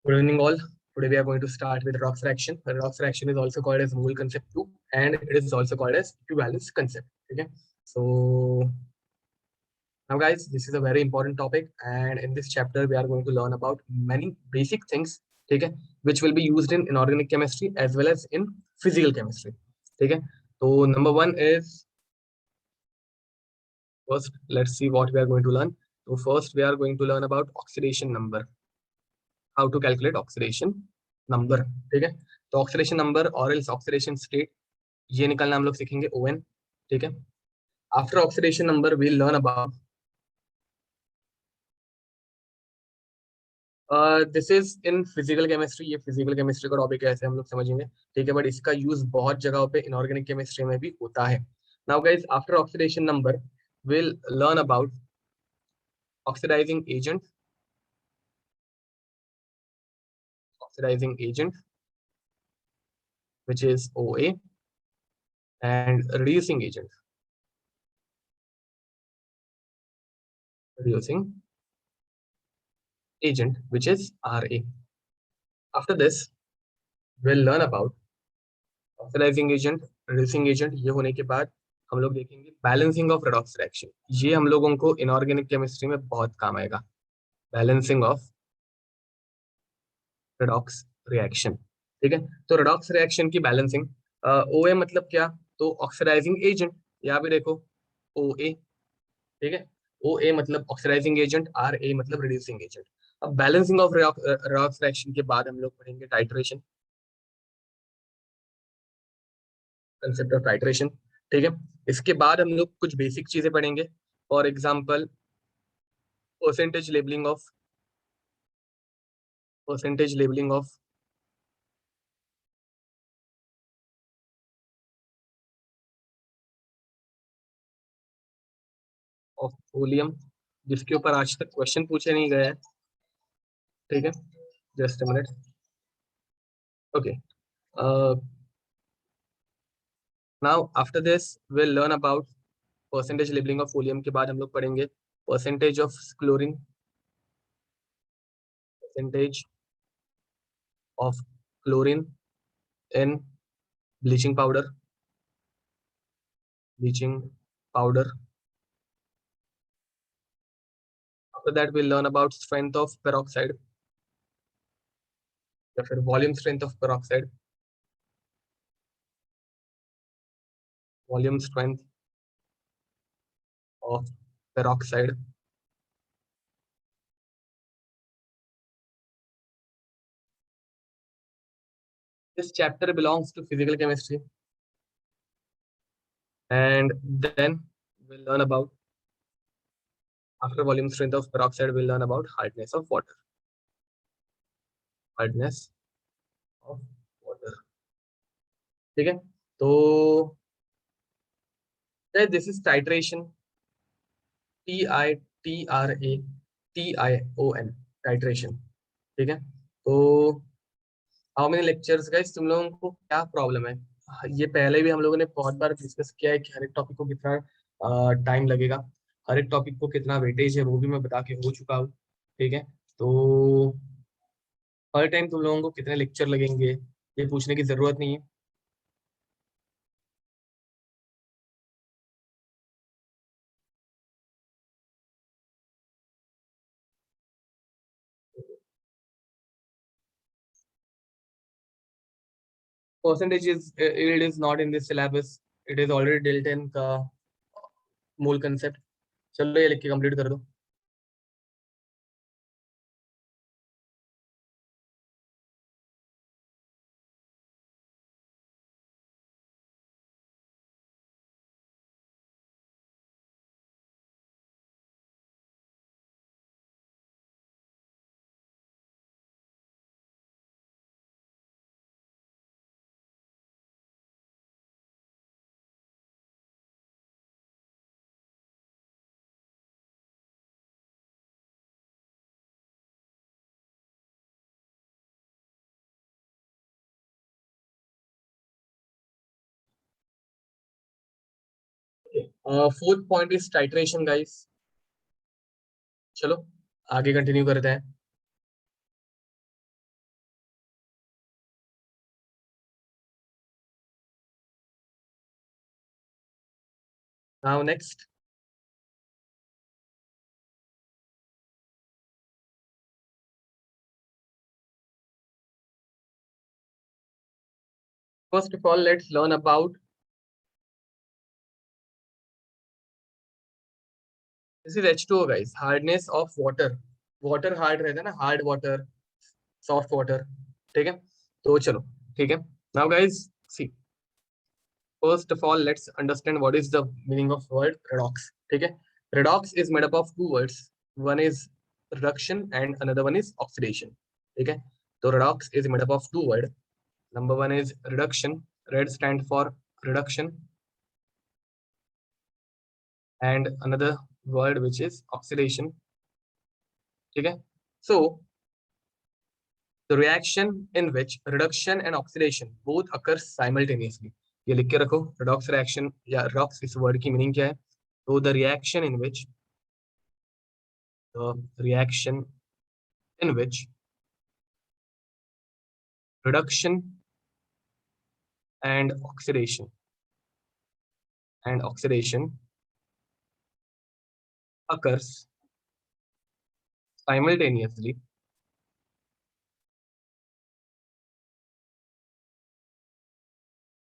Good evening, all. Today we are going to start with redox reaction. Redox reaction is also called as mole concept 2, and it is also called as equivalence concept. Okay. So now, guys, this is a very important topic, and in this chapter we are going to learn about many basic things. Okay, which will be used in inorganic chemistry as well as in physical chemistry. Okay. So number one is first. Let's see what we are going to learn. So first we are going to learn about oxidation number. How to calculate oxidation number. ठीक है, तो oxidation number और else oxidation state ये निकालना हम लोग सीखेंगे ON. ठीक है, after oxidation number we learn about this is in physical chemistry. ये फिजिकल केमिस्ट्री का टॉपिक है, ऐसे हम लोग समझेंगे. ठीक है, बट इसका यूज बहुत जगहों पे इनऑर्गेनिक केमिस्ट्री में भी होता है. Now guys, after oxidation number will learn about oxidising agent which is OA, and reducing agent which is RA. After this we'll learn about oxidising agent, reducing agent. ये होने के बाद हम लोग देखेंगे बैलेंसिंग ऑफ रेडॉक्स रिएक्शन. ये हम लोगों को इनऑर्गेनिक केमिस्ट्री में बहुत काम आएगा. Balancing of redox reaction. ठीक है, तो रेडॉक्स रिएक्शन की बैलेंसिंग. OA मतलब क्या? तो ऑक्सीडाइजिंग एजेंट. यहाँ पे देखो OA. ठीक है, OA मतलब ऑक्सीडाइजिंग एजेंट, RA मतलब रिड्यूसिंग एजेंट. अब बैलेंसिंग ऑफ रेडॉक्स रिएक्शन के बाद हम लोग पढ़ेंगे टाइट्रेशन, कंसेप्ट ऑफ टाइट्रेशन. ठीक है, इसके बाद हम लोग कुछ बेसिक चीजें पढ़ेंगे. For example percentage labelling of percentage labelling of of volume, जिसके ऊपर आज तक क्वेश्चन पूछे नहीं गए हैं. ठीक है, just a minute. Okay, now after this will learn about percentage labelling of volume. के बाद हम लोग पढ़ेंगे percentage of chlorine, percentage of chlorine in bleaching powder, bleaching powder. After that we'll learn about strength of peroxide या फिर volume strength of peroxide, volume strength of peroxide. This chapter belongs to physical chemistry, and then we'll learn about, after volume strength of peroxide, we'll learn about hardness of water. Hardness of water. ठीक है, तो this is titration. TITRATION, titration. ठीक है, तो how many lectures guys? तुम लोगों को क्या प्रॉब्लम है? ये पहले भी हम लोगों ने बहुत बार डिस्कस किया है कि हर एक टॉपिक को कितना टाइम लगेगा, हर एक टॉपिक को कितना वेटेज है, वो भी मैं बता के हो चुका हूँ. ठीक है, तो हर टाइम तुम लोगों को कितने लेक्चर लगेंगे ये पूछने की जरूरत नहीं है. Percentage is it is not in this syllabus, it is already dealt in का मूल कंसेप्ट. चलो ये लिख के कंप्लीट कर दो. Fourth point is titration guys. चलो आगे कंटिन्यू करते हैं. Now next, first of all let's learn about, this is H2O guys, hardness of water. Water hard रहता है ना, हार्ड वाटर, सॉफ्ट वाटर. ठीक है, तो चलो, ठीक है. Now guys see, first of all let's understand what is the meaning of word redox. ठीक है, redox is made up of two words, one is reduction and another one is oxidation. ठीक है, तो redox is made up of two word. Number one is reduction, red stand for reduction, and another word which is oxidation. ठीक है, so the reaction in which reduction and oxidation both occur simultaneously. ये लिख के रखो, redox reaction या redox इस word की meaning क्या है. तो the reaction in which reduction and oxidation occurs simultaneously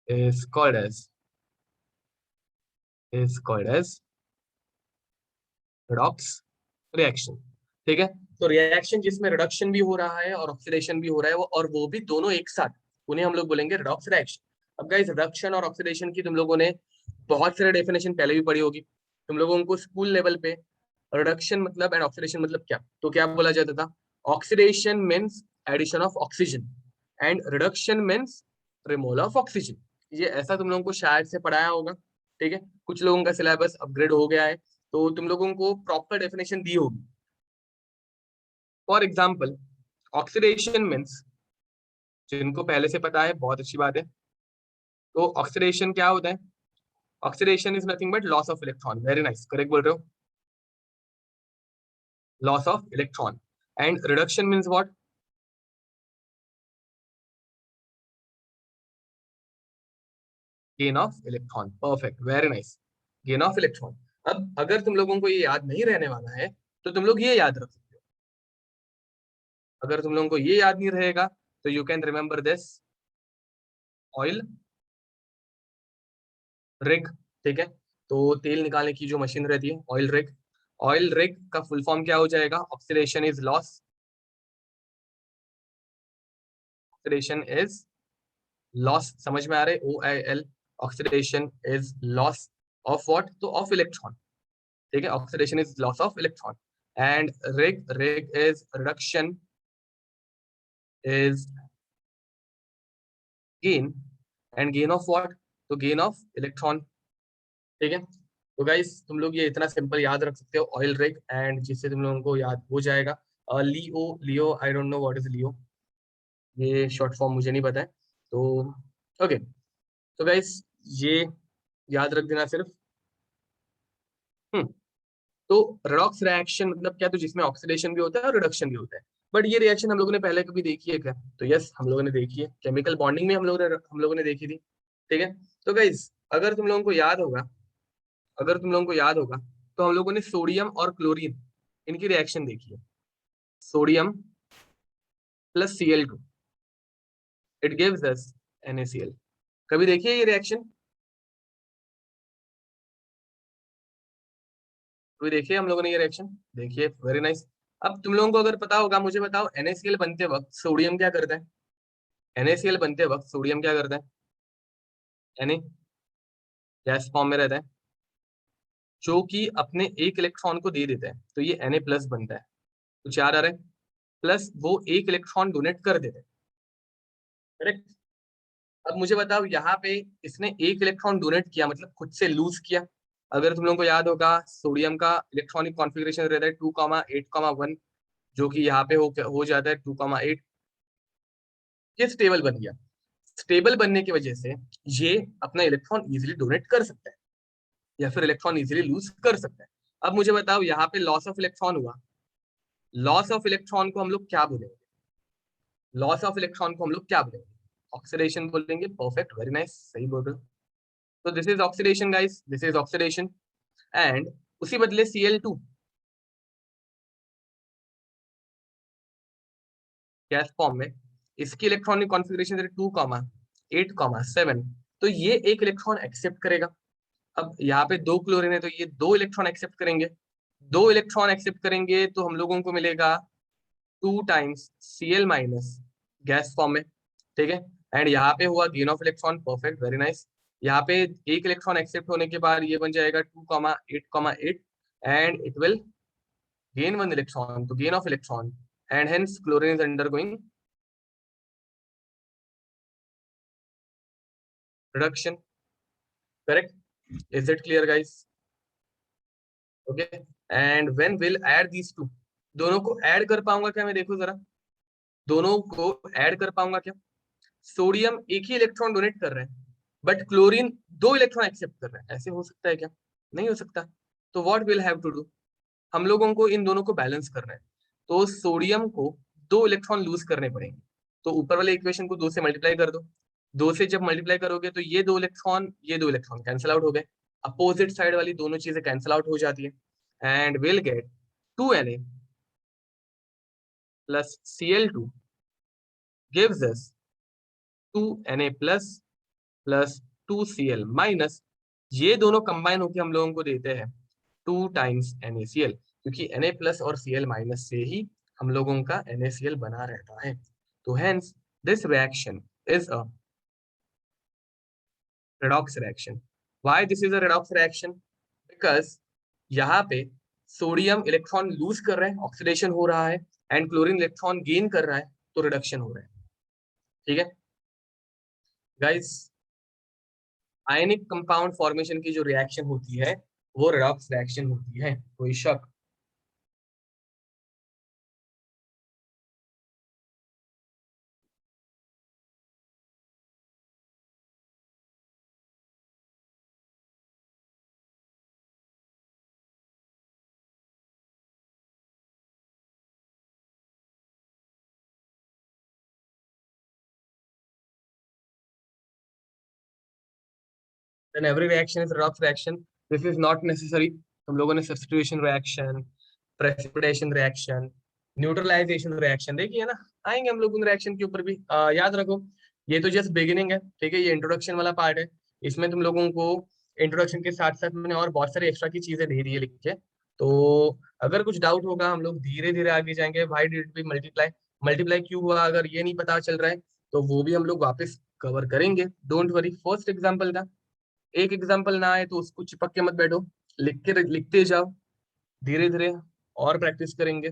is called as redox reaction. ठीक है, तो रिएक्शन जिसमें रिडक्शन भी हो रहा है और ऑक्सीडेशन भी हो रहा है, वो भी दोनों एक साथ, उन्हें हम लोग बोलेंगे रिडॉक्स रिएक्शन. अब गाइस रिडक्शन और ऑक्सीडेशन की तुम लोगों ने बहुत सारे डेफिनेशन पहले भी पढ़ी होगी. तुम लोगों को स्कूल लेवल पे रिडक्शन मतलब एंड ऑक्सीडेशन मतलब क्या, तो क्या बोला जाता था, oxidation means addition of oxygen and reduction means removal of oxygen. ये ऐसा तुम लोगों को शायद से पढ़ाया होगा. ठीक है, कुछ लोगों का सिलेबस अपग्रेड हो गया है, तो तुम लोगों को प्रॉपर डेफिनेशन दी होगी. फॉर एग्जाम्पल ऑक्सीडेशन मीन्स, जिनको पहले से पता है बहुत अच्छी बात है, तो ऑक्सीडेशन क्या होता है, oxidation is nothing but loss of electron. Very nice, correct बोल रहे हो, loss of electron. And reduction means what, gain of electron. Perfect, very nice, gain of electron. अब अगर तुम लोगों को ये याद नहीं रहने वाला है तो तुम लोग ये याद रख सकते हो. अगर तुम लोगों को ये याद नहीं रहेगा तो you can remember this, oil rig. ठीक है, तो तेल निकालने की जो मशीन रहती है, ऑयल रिग. ऑयल रिग का फुल फॉर्म क्या हो जाएगा, oxidation is loss, oxidation is loss. समझ में आ रहे, OIL, oxidation is loss of what, तो ऑफ इलेक्ट्रॉन. ठीक है, oxidation is loss of electron. And rig is reduction is gain, and gain of what, तो गेन ऑफ इलेक्ट्रॉन. ठीक है, तो गाइस तुम लोग ये इतना सिंपल याद रख सकते हो, ऑयल रिग, एंड जिससे तुम लोगों को याद हो जाएगा. Leo I don't know what is Leo, ये शॉर्ट फॉर्म मुझे नहीं पता है. तो ओके, तो गाइस ये याद रख देना सिर्फ. हम्म, तो रेडॉक्स रिएक्शन मतलब क्या, तो जिसमें ऑक्सीडेशन भी होता है और रिडक्शन भी होता है. बट ये रिएक्शन हम लोगों ने पहले कभी देखी है क्या, तो यस हम लोगों ने देखी है, केमिकल बॉन्डिंग में हम लोगों ने देखी थी. ठीक है, तो गाइस अगर तुम लोगों को याद होगा, तो हम लोगों ने सोडियम और क्लोरीन इनकी रिएक्शन देखी है. Sodium plus Cl2, it gives us NaCl. कभी देखिए ये रिएक्शन, कभी देखिए हम लोगों ने ये रिएक्शन, देखिए, वेरी नाइस. अब तुम लोगों को अगर पता होगा, मुझे बताओ, NaCl बनते वक्त सोडियम क्या करता है, NaCl बनते वक्त सोडियम क्या करता है, Na गैस फॉर्म में रहता है, जो कि अपने एक इलेक्ट्रॉन को दे देता है, तो ये Na प्लस बनता है. तो चार आ रहा है, प्लस वो एक इलेक्ट्रॉन डोनेट कर देता है. करेक्ट. अब मुझे बताओ, यहाँ पे इसने एक इलेक्ट्रॉन डोनेट किया मतलब खुद से लूज किया. अगर तुम लोगों को याद होगा, सोडियम का इलेक्ट्रॉनिक कॉन्फ़िगरेशन रहता है 2,8,1, जो कि यहाँ पे हो जाता है 2,8. ये स्टेबल बन गया. स्टेबल बनने की वजह से ये अपना इलेक्ट्रॉन इजीली डोनेट कर सकता है या फिर इलेक्ट्रॉन इजीली लूज कर सकता है. अब मुझे बताओ, यहाँ पे लॉस ऑफ इलेक्ट्रॉन हुआ, लॉस ऑफ इलेक्ट्रॉन को हम लोग क्या बोलेंगे, लॉस ऑफ इलेक्ट्रॉन को हम लोग क्या बोलेंगे, ऑक्सीडेशन बोलेंगे. परफेक्ट, वेरी नाइस, सही बोल रहे हो. तो this is oxidation guys, this is oxidation. And उसी बदले Cl2 गैस फॉर्म में, इसकी इलेक्ट्रॉनिक कॉन्फ़िगरेशन 2,8,7, तो ये एक इलेक्ट्रॉन एक्सेप्ट करेगा। अब यहाँ पे 2 क्लोरीन है तो ये 2 इलेक्ट्रॉन एक्सेप्ट करेंगे, 2 इलेक्ट्रॉन एक्सेप्ट करेंगे तो हम लोगों को मिलेगा 2 times Cl minus gas form में, ठीक है। एंड यहाँ पे हुआ gain of electron, perfect, very nice. यहाँ पे एक इलेक्ट्रॉन एक्सेप्ट होने के बाद ये बन जाएगा 2,8,8 and it will gain 1 electron, तो gain of electron, and hence chlorine is undergoing reduction. Correct? Is it clear, guys? Okay. And when will add these two? दोनों को ऐड कर पाऊंगा क्या मैं? देखो जरा, दोनों को ऐड कर पाऊंगा क्या? सोडियम एक ही इलेक्ट्रॉन डोनेट कर रहे हैं बट क्लोरीन 2 इलेक्ट्रॉन एक्सेप्ट कर रहे हैं, ऐसे हो सकता है क्या? नहीं हो सकता। तो what will have to do, हम लोगों को इन दोनों को बैलेंस करना है, तो सोडियम को 2 इलेक्ट्रॉन लूज करने पड़ेंगे। तो ऊपर वाले इक्वेशन को 2 से मल्टीप्लाई कर दो, 2 से जब मल्टीप्लाई करोगे तो ये दो इलेक्ट्रॉन कैंसिल आउट हो गए, अपोजिट साइड वाली दोनों चीजें कैंसिल आउट हो जाती है and will get 2Na plus Cl2 gives us 2Na plus plus 2Cl minus, ये दोनों कंबाइन होकर हम लोगों को देते हैं 2 टाइम्स NaCl, क्योंकि Na प्लस और Cl माइनस से ही हम लोगों का NaCl बना रहता है। तो hence this reaction is a redox reaction. Why this is a redox reaction? Because यहाँ पे सोडियम इलेक्ट्रॉन लूज कर रहा है, ऑक्सीडेशन हो रहा है, एंड क्लोरीन इलेक्ट्रॉन गेन कर रहा है, तो रिडक्शन हो रहा है। ठीक है गाइस, आयनिक कंपाउंड फॉर्मेशन की जो रिएक्शन होती है वो रिडॉक्स रिएक्शन होती है, कोई शक? Then every reaction is redox reaction. This is not necessary. हम लोगों ने substitution reaction, precipitation reaction, neutralisation reaction देखी है ना, आएंगे हम लोग उन रिएक्शन के ऊपर भी। याद रखो ये तो जस्ट बिगिनिंग है, ठीक है, ये इंट्रोडक्शन वाला पार्ट है। इसमें तुम लोगों को इंट्रोडक्शन के साथ साथ मैंने और बहुत सारी एक्स्ट्रा की चीजें दे दी है लिख के, तो अगर कुछ डाउट होगा हम लोग धीरे धीरे आगे जाएंगे। भाई डिड बी मल्टीप्लाई, मल्टीप्लाई क्यों हुआ अगर ये नहीं पता चल रहा है तो वो भी हम लोग वापस कवर करेंगे, डोंट वरी। फर्स्ट एग्जाम्पल का एक एग्जाम्पल ना आए तो उसको चिपक के मत बैठो, लिखते जाओ धीरे धीरे, और प्रैक्टिस करेंगे।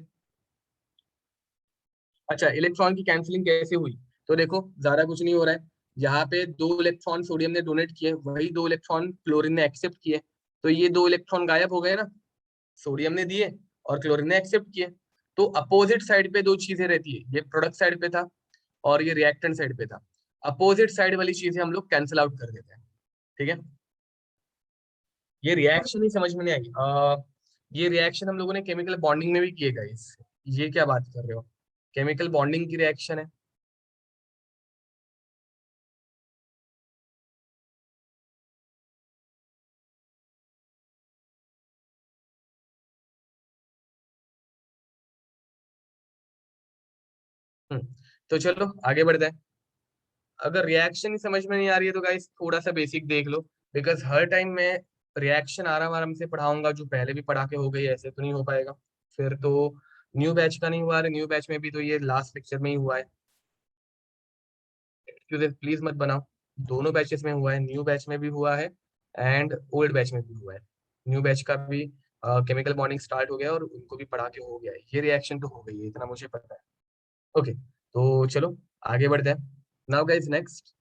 अच्छा, इलेक्ट्रॉन की कैंसिलिंग कैसे हुई? तो देखो ज्यादा कुछ नहीं हो रहा है, यहाँ पे 2 इलेक्ट्रॉन सोडियम ने डोनेट किए, वही 2 इलेक्ट्रॉन क्लोरीन ने एक्सेप्ट किए, तो ये 2 इलेक्ट्रॉन गायब हो गए ना, सोडियम ने दिए और क्लोरीन ने एक्सेप्ट किए। तो अपोजिट साइड पे 2 चीजें रहती है, ये प्रोडक्ट साइड पे था और ये रिएक्टेंट साइड पे था। अपोजिट साइड वाली चीजें हम लोग कैंसिल आउट कर देते हैं, ठीक है। ये रिएक्शन ही समझ में नहीं आई। ये रिएक्शन हम लोगों ने केमिकल बॉन्डिंग में भी किए गाइस, ये क्या बात कर रहे हो, केमिकल बॉन्डिंग की रिएक्शन है। तो चलो आगे बढ़ते हैं। अगर रिएक्शन ही समझ में नहीं आ रही है तो गाइस थोड़ा सा बेसिक देख लो, बिकॉज हर टाइम मैं रिएक्शन आराम आराम से पढ़ाऊंगा, जो पहले भी पढ़ा के हो गई ऐसे तो नहीं हो पाएगा। फिर तो न्यू बैच का नहीं हुआ है, न्यू बैच में भी तो ये लास्ट लेक्चर में ही हुआ है, एक्सक्यूजेस प्लीज मत बनाओ। दोनों बैचेस में हुआ है, न्यू बैच में भी हुआ है एंड ओल्ड बैच में भी हुआ है। न्यू बैच का भी केमिकल बॉन्डिंग स्टार्ट हो गया और उनको भी पढ़ा के हो गया है, ये रिएक्शन तो हो गई है, इतना मुझे पता है। ओके, तो चलो आगे बढ़ते हैं। Now guys next,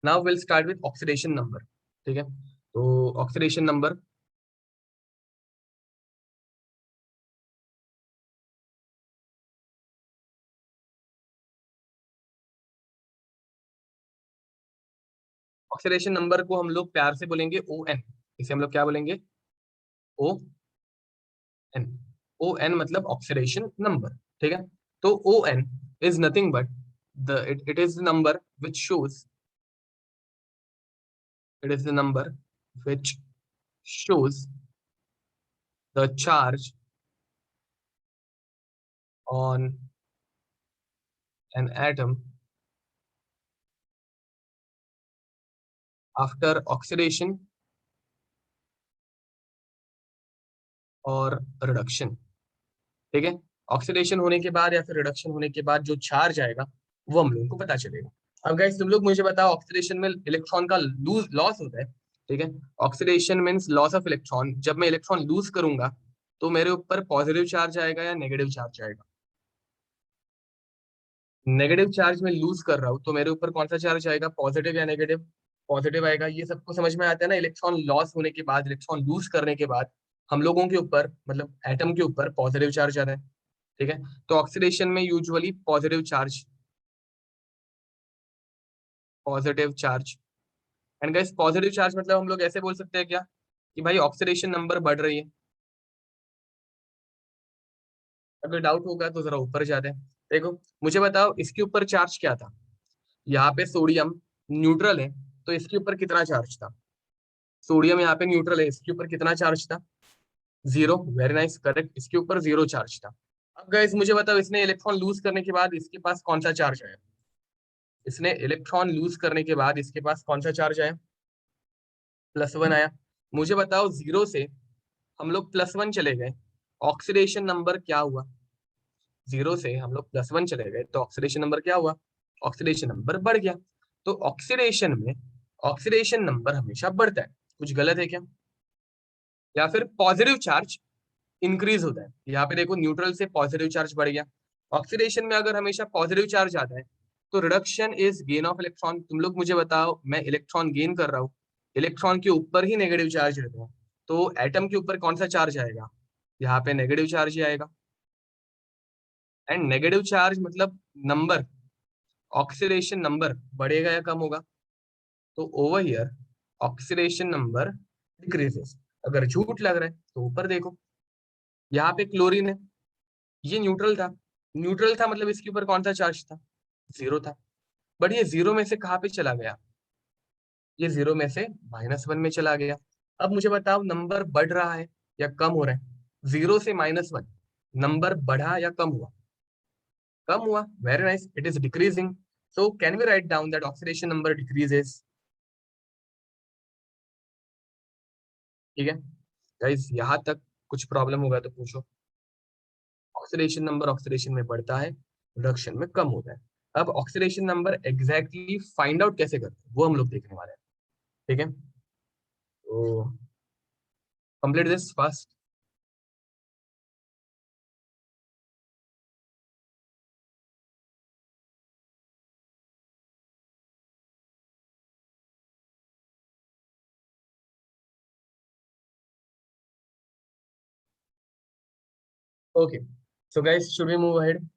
now will start with oxidation number, ठीक है। तो ऑक्सीडेशन नंबर, ऑक्सीडेशन नंबर को हम लोग प्यार से बोलेंगे ON। इसे हम लोग क्या बोलेंगे? ON। ON मतलब ऑक्सीडेशन नंबर, ठीक है। तो ON is nothing but the it is the number which shows, it is the number which shows the charge on an atom after oxidation और रिडक्शन। ठीक है, ऑक्सीडेशन होने के बाद या फिर रिडक्शन होने के बाद जो चार्ज आएगा वो हम लोगों को पता चलेगा। अब गाइस तुम लोग मुझे बताओ, ऑक्सीडेशन में इलेक्ट्रॉन का लूज लॉस होता है। ठीक है, oxidation means loss of electron. जब मैं इलेक्ट्रॉन लूज करूंगा तो मेरे ऊपर पॉजिटिव चार्ज आएगा या नेगेटिव चार्ज आएगा। नेगेटिव चार्ज में लूज कर रहा हूँ तो मेरे ऊपर कौन सा चार्ज आएगा, पॉजिटिव या नेगेटिव? पॉजिटिव आएगा। ये सबको समझ में आता है ना, इलेक्ट्रॉन लॉस होने के बाद, इलेक्ट्रॉन लूज करने के बाद हम लोगों के ऊपर, मतलब एटम के ऊपर पॉजिटिव चार्ज आ रहा है। ठीक है, तो ऑक्सीडेशन में usually positive charge and guys positive charge मतलब हम लोग ऐसे बोल सकते हैं क्या कि भाई ऑक्सीडेशन नंबर बढ़ रही है। अगर डाउट होगा तो जरा ऊपर जाते हैं। देखो मुझे बताओ, इसके ऊपर चार्ज क्या था? यहाँ पे सोडियम न्यूट्रल है, तो इसके ऊपर कितना चार्ज था? सोडियम यहाँ पे न्यूट्रल है, इसके ऊपर कितना चार्ज था? जीरो। वेरी नाइस, करेक्ट, इसके ऊपर जीरो चार्ज था। अब गाइस मुझे बताओ, इसने इलेक्ट्रॉन लूज करने के बाद इसके पास कौन सा चार्ज आया? इसने इलेक्ट्रॉन लूज करने के बाद इसके पास कौन सा चार्ज आया? +1 आया। मुझे बताओ, जीरो से हम लोग +1 चले गए, ऑक्सीडेशन नंबर क्या हुआ? जीरो से हम लोग +1 चले गए तो ऑक्सीडेशन नंबर क्या हुआ? ऑक्सीडेशन नंबर बढ़ गया। तो ऑक्सीडेशन में ऑक्सीडेशन नंबर हमेशा बढ़ता है। कुछ गलत है क्या? या फिर पॉजिटिव चार्ज इंक्रीज होता है? यहाँ पे देखो, न्यूट्रल से पॉजिटिव चार्ज बढ़ गया। ऑक्सीडेशन में अगर हमेशा पॉजिटिव चार्ज आता है तो reduction is gain of electron. तुम लोग मुझे बताओ, मैं इलेक्ट्रॉन गेन कर रहा हूँ, इलेक्ट्रॉन के ऊपर ही नेगेटिव चार्ज रहता है, तो एटम के ऊपर कौन सा चार्ज आएगा? यहाँ पे नेगेटिव चार्ज ही आएगा। एंड नेगेटिव चार्ज मतलब नंबर, ऑक्सीडेशन नंबर बढ़ेगा या कम होगा? तो over here oxidation number decreases. अगर झूठ लग रहा है तो ऊपर देखो, यहाँ पे क्लोरीन है, ये न्यूट्रल था। न्यूट्रल था मतलब इसके ऊपर कौन सा चार्ज था? जीरो था। बट ये जीरो में से कहाँ पे चला गया? ये जीरो में से -1 में चला गया। अब मुझे बताओ, नंबर बढ़ रहा है या कम हो रहा है? जीरो से -1, नंबर बढ़ा या कम हुआ? कम हुआ। Very nice, it is decreasing. So can we write down that oxidation number decreases? ठीक है गाइस, यहाँ तक कुछ प्रॉब्लम होगा तो पूछो। ऑक्सीडेशन नंबर ऑक्सीडेशन में बढ़ता है, रिडक्शन में कम होता है। अब oxidation number exactly find out कैसे करते हैं वो हम लोग देखने वाले हैं। ठीक है, तो complete this fast. Okay, so guys should we move ahead?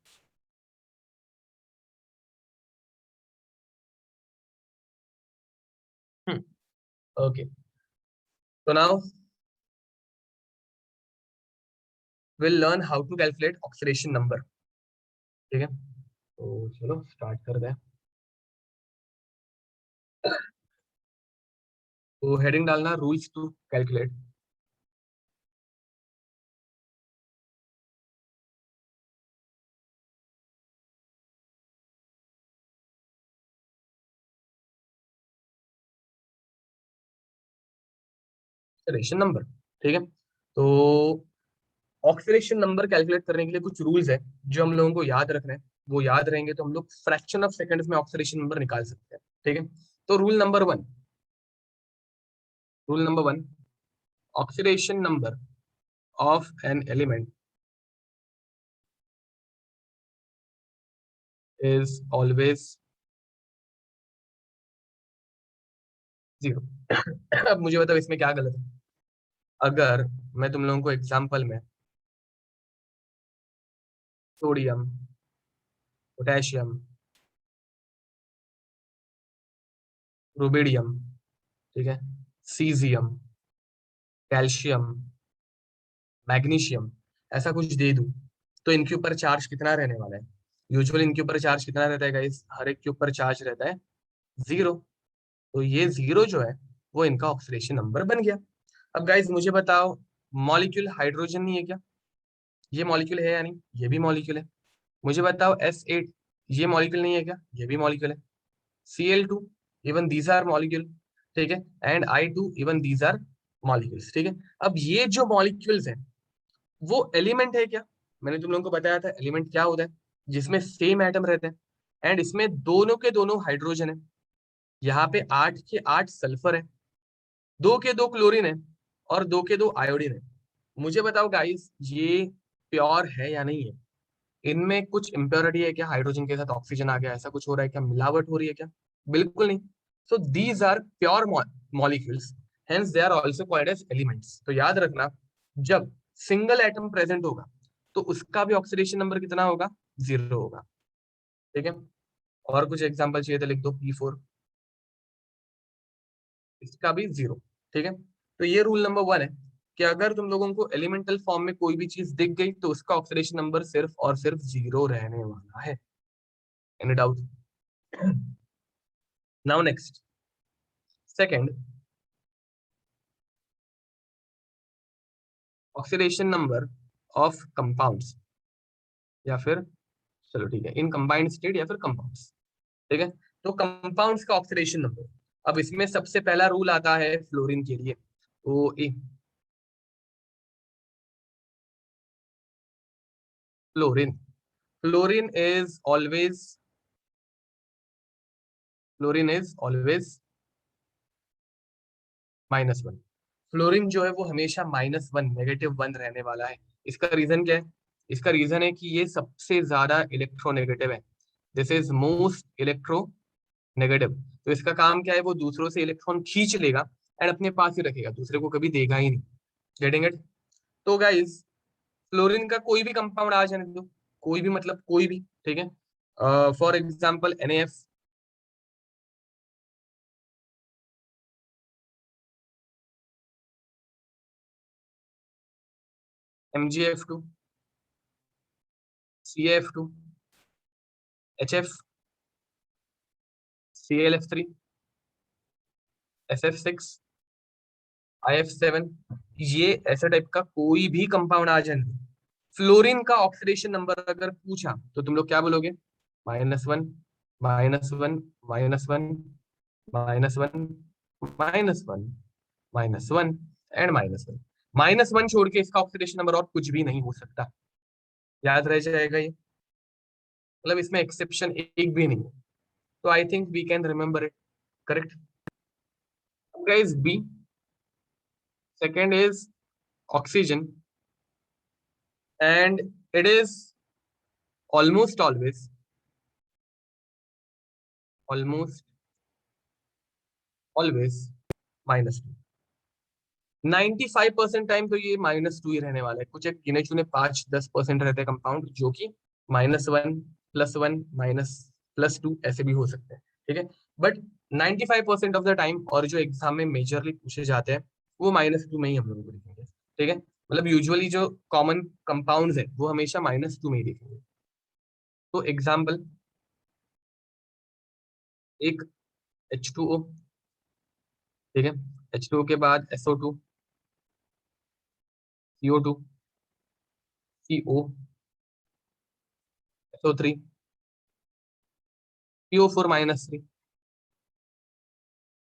Okay, तो now will learn how to calculate oxidation number. ठीक है, तो चलो स्टार्ट कर दें। तो हेडिंग डालना, rules to calculate. Oxidation number. ठीक है, तो ऑक्सीडेशन नंबर कैलकुलेट करने के लिए कुछ रूल्स है जो हम लोगों को याद रखना है। वो याद रहेंगे तो हम लोग फ्रैक्शन ऑफ सेकंड्स में ऑक्सीडेशन नंबर निकाल सकते हैं। ठीक है, तो rule number one, oxidation number of an element is always zero. अब मुझे बताओ इसमें क्या गलत है? अगर मैं तुम लोगों को एग्जांपल में सोडियम, पोटेशियम, रुबिडियम, ठीक है, सीजियम, कैल्शियम, मैग्नीशियम, ऐसा कुछ दे दूं तो इनके ऊपर चार्ज कितना रहने वाला है? यूजुअली इनके ऊपर चार्ज कितना रहता है गाइस? हर एक के ऊपर चार्ज रहता है जीरो। तो ये जीरो जो है वो इनका ऑक्सीडेशन नंबर बन गया। अब गाइज मुझे बताओ, मॉलिक्यूल हाइड्रोजन नहीं है क्या? ये मॉलिक्यूल है या नहीं? ये भी मॉलिक्यूल है। मुझे बताओ S8, ये मॉलिक्यूल नहीं है क्या? ये भी मॉलिक्यूल है। Cl2, even these are molecule, ठीक है। And I2, even these are molecules, ठीक है। अब ये जो मॉलिक्यूल्स हैं वो एलिमेंट है क्या? मैंने तुम लोगों को बताया था एलिमेंट क्या होता है, जिसमें सेम एटम रहते हैं एंड इसमें दोनों के दोनों हाइड्रोजन है। यहाँ पे 8 के 8 सल्फर है, 2 के 2 क्लोरीन है और 2 के 2 आयोडीन है। मुझे बताओ गाइस, ये प्योर है या नहीं है? इनमें कुछ इम्प्योरिटी है क्या? हाइड्रोजन के साथ ऑक्सीजन आ गया, ऐसा कुछ हो रहा है क्या? मिलावट हो रही है क्या? बिल्कुल नहीं। So these are pure molecules, hence they are also called as elements. तो याद रखना, जब सिंगल एटम प्रेजेंट होगा तो उसका भी ऑक्सीडेशन नंबर कितना होगा? 0 होगा, ठीक है। और कुछ एग्जांपल चाहिए तो लिख दो, P4, इसका भी 0, ठीक है। तो ये रूल नंबर 1 है कि अगर तुम लोगों को एलिमेंटल फॉर्म में कोई भी चीज दिख गई तो उसका ऑक्सीडेशन नंबर सिर्फ और सिर्फ 0 रहने वाला है। Any doubt? Now next, second, oxidation number of compounds, या फिर चलो ठीक है, इन कंबाइंड स्टेट या फिर कंपाउंड्स, ठीक है। तो कंपाउंड्स का ऑक्सीडेशन नंबर, अब इसमें सबसे पहला रूल आता है फ्लोरीन के लिए, ओ ए। Fluorine, fluorine is always, fluorine is always -1। Fluorine जो है वो हमेशा -1, -1 रहने वाला है। इसका रीजन क्या है? इसका रीजन है कि ये सबसे ज्यादा इलेक्ट्रोनेगेटिव है। This is most electro negative. तो इसका काम क्या है? वो दूसरों से इलेक्ट्रॉन खींच लेगा एंड अपने पास ही रखेगा, दूसरे को कभी देगा ही नहीं। Getting it? तो गाइस, फ्लोरीन का कोई भी कंपाउंड आ जाने दो, कोई भी मतलब कोई भी, ठीक है। For example NaF, MgF2, CaF2, HF, ClF3, SF6, IF7, ये ऐसा टाइप का कोई भी कंपाउंड आ जाए, फ्लोरीन का ऑक्सीडेशन नंबर अगर पूछा तो तुम लोग क्या बोलोगे? -1, -1, -1, -1, -1, -1 एंड -1। -1 छोड़ के इसका ऑक्सीडेशन नंबर और कुछ भी नहीं हो सकता। याद रह जाएगा ये, मतलब इसमें एक्सेप्शन एक भी नहीं है। तो I think we can remember it, correct? Guys B, second is oxygen and it is almost always, almost always -2। 95% time तो ये -2 ही रहने वाला है। कुछ एक गिने चुने 5-10% रहते हैं कंपाउंड जो कि -1, +1, +2 ऐसे भी हो सकते हैं, ठीक है। बट 95% ऑफ द टाइम, और जो एग्जाम में मेजरली पूछे जाते हैं, वो -2 में ही हम लोगों को दिखेंगे, ठीक है। मतलब यूजुअली जो कॉमन कंपाउंड्स है वो हमेशा -2 में ही दिखेंगे। तो एग्जाम्पल, एक H2O, ठीक है। H2O के बाद SO2, CO2, CO, SO3, PO4-3,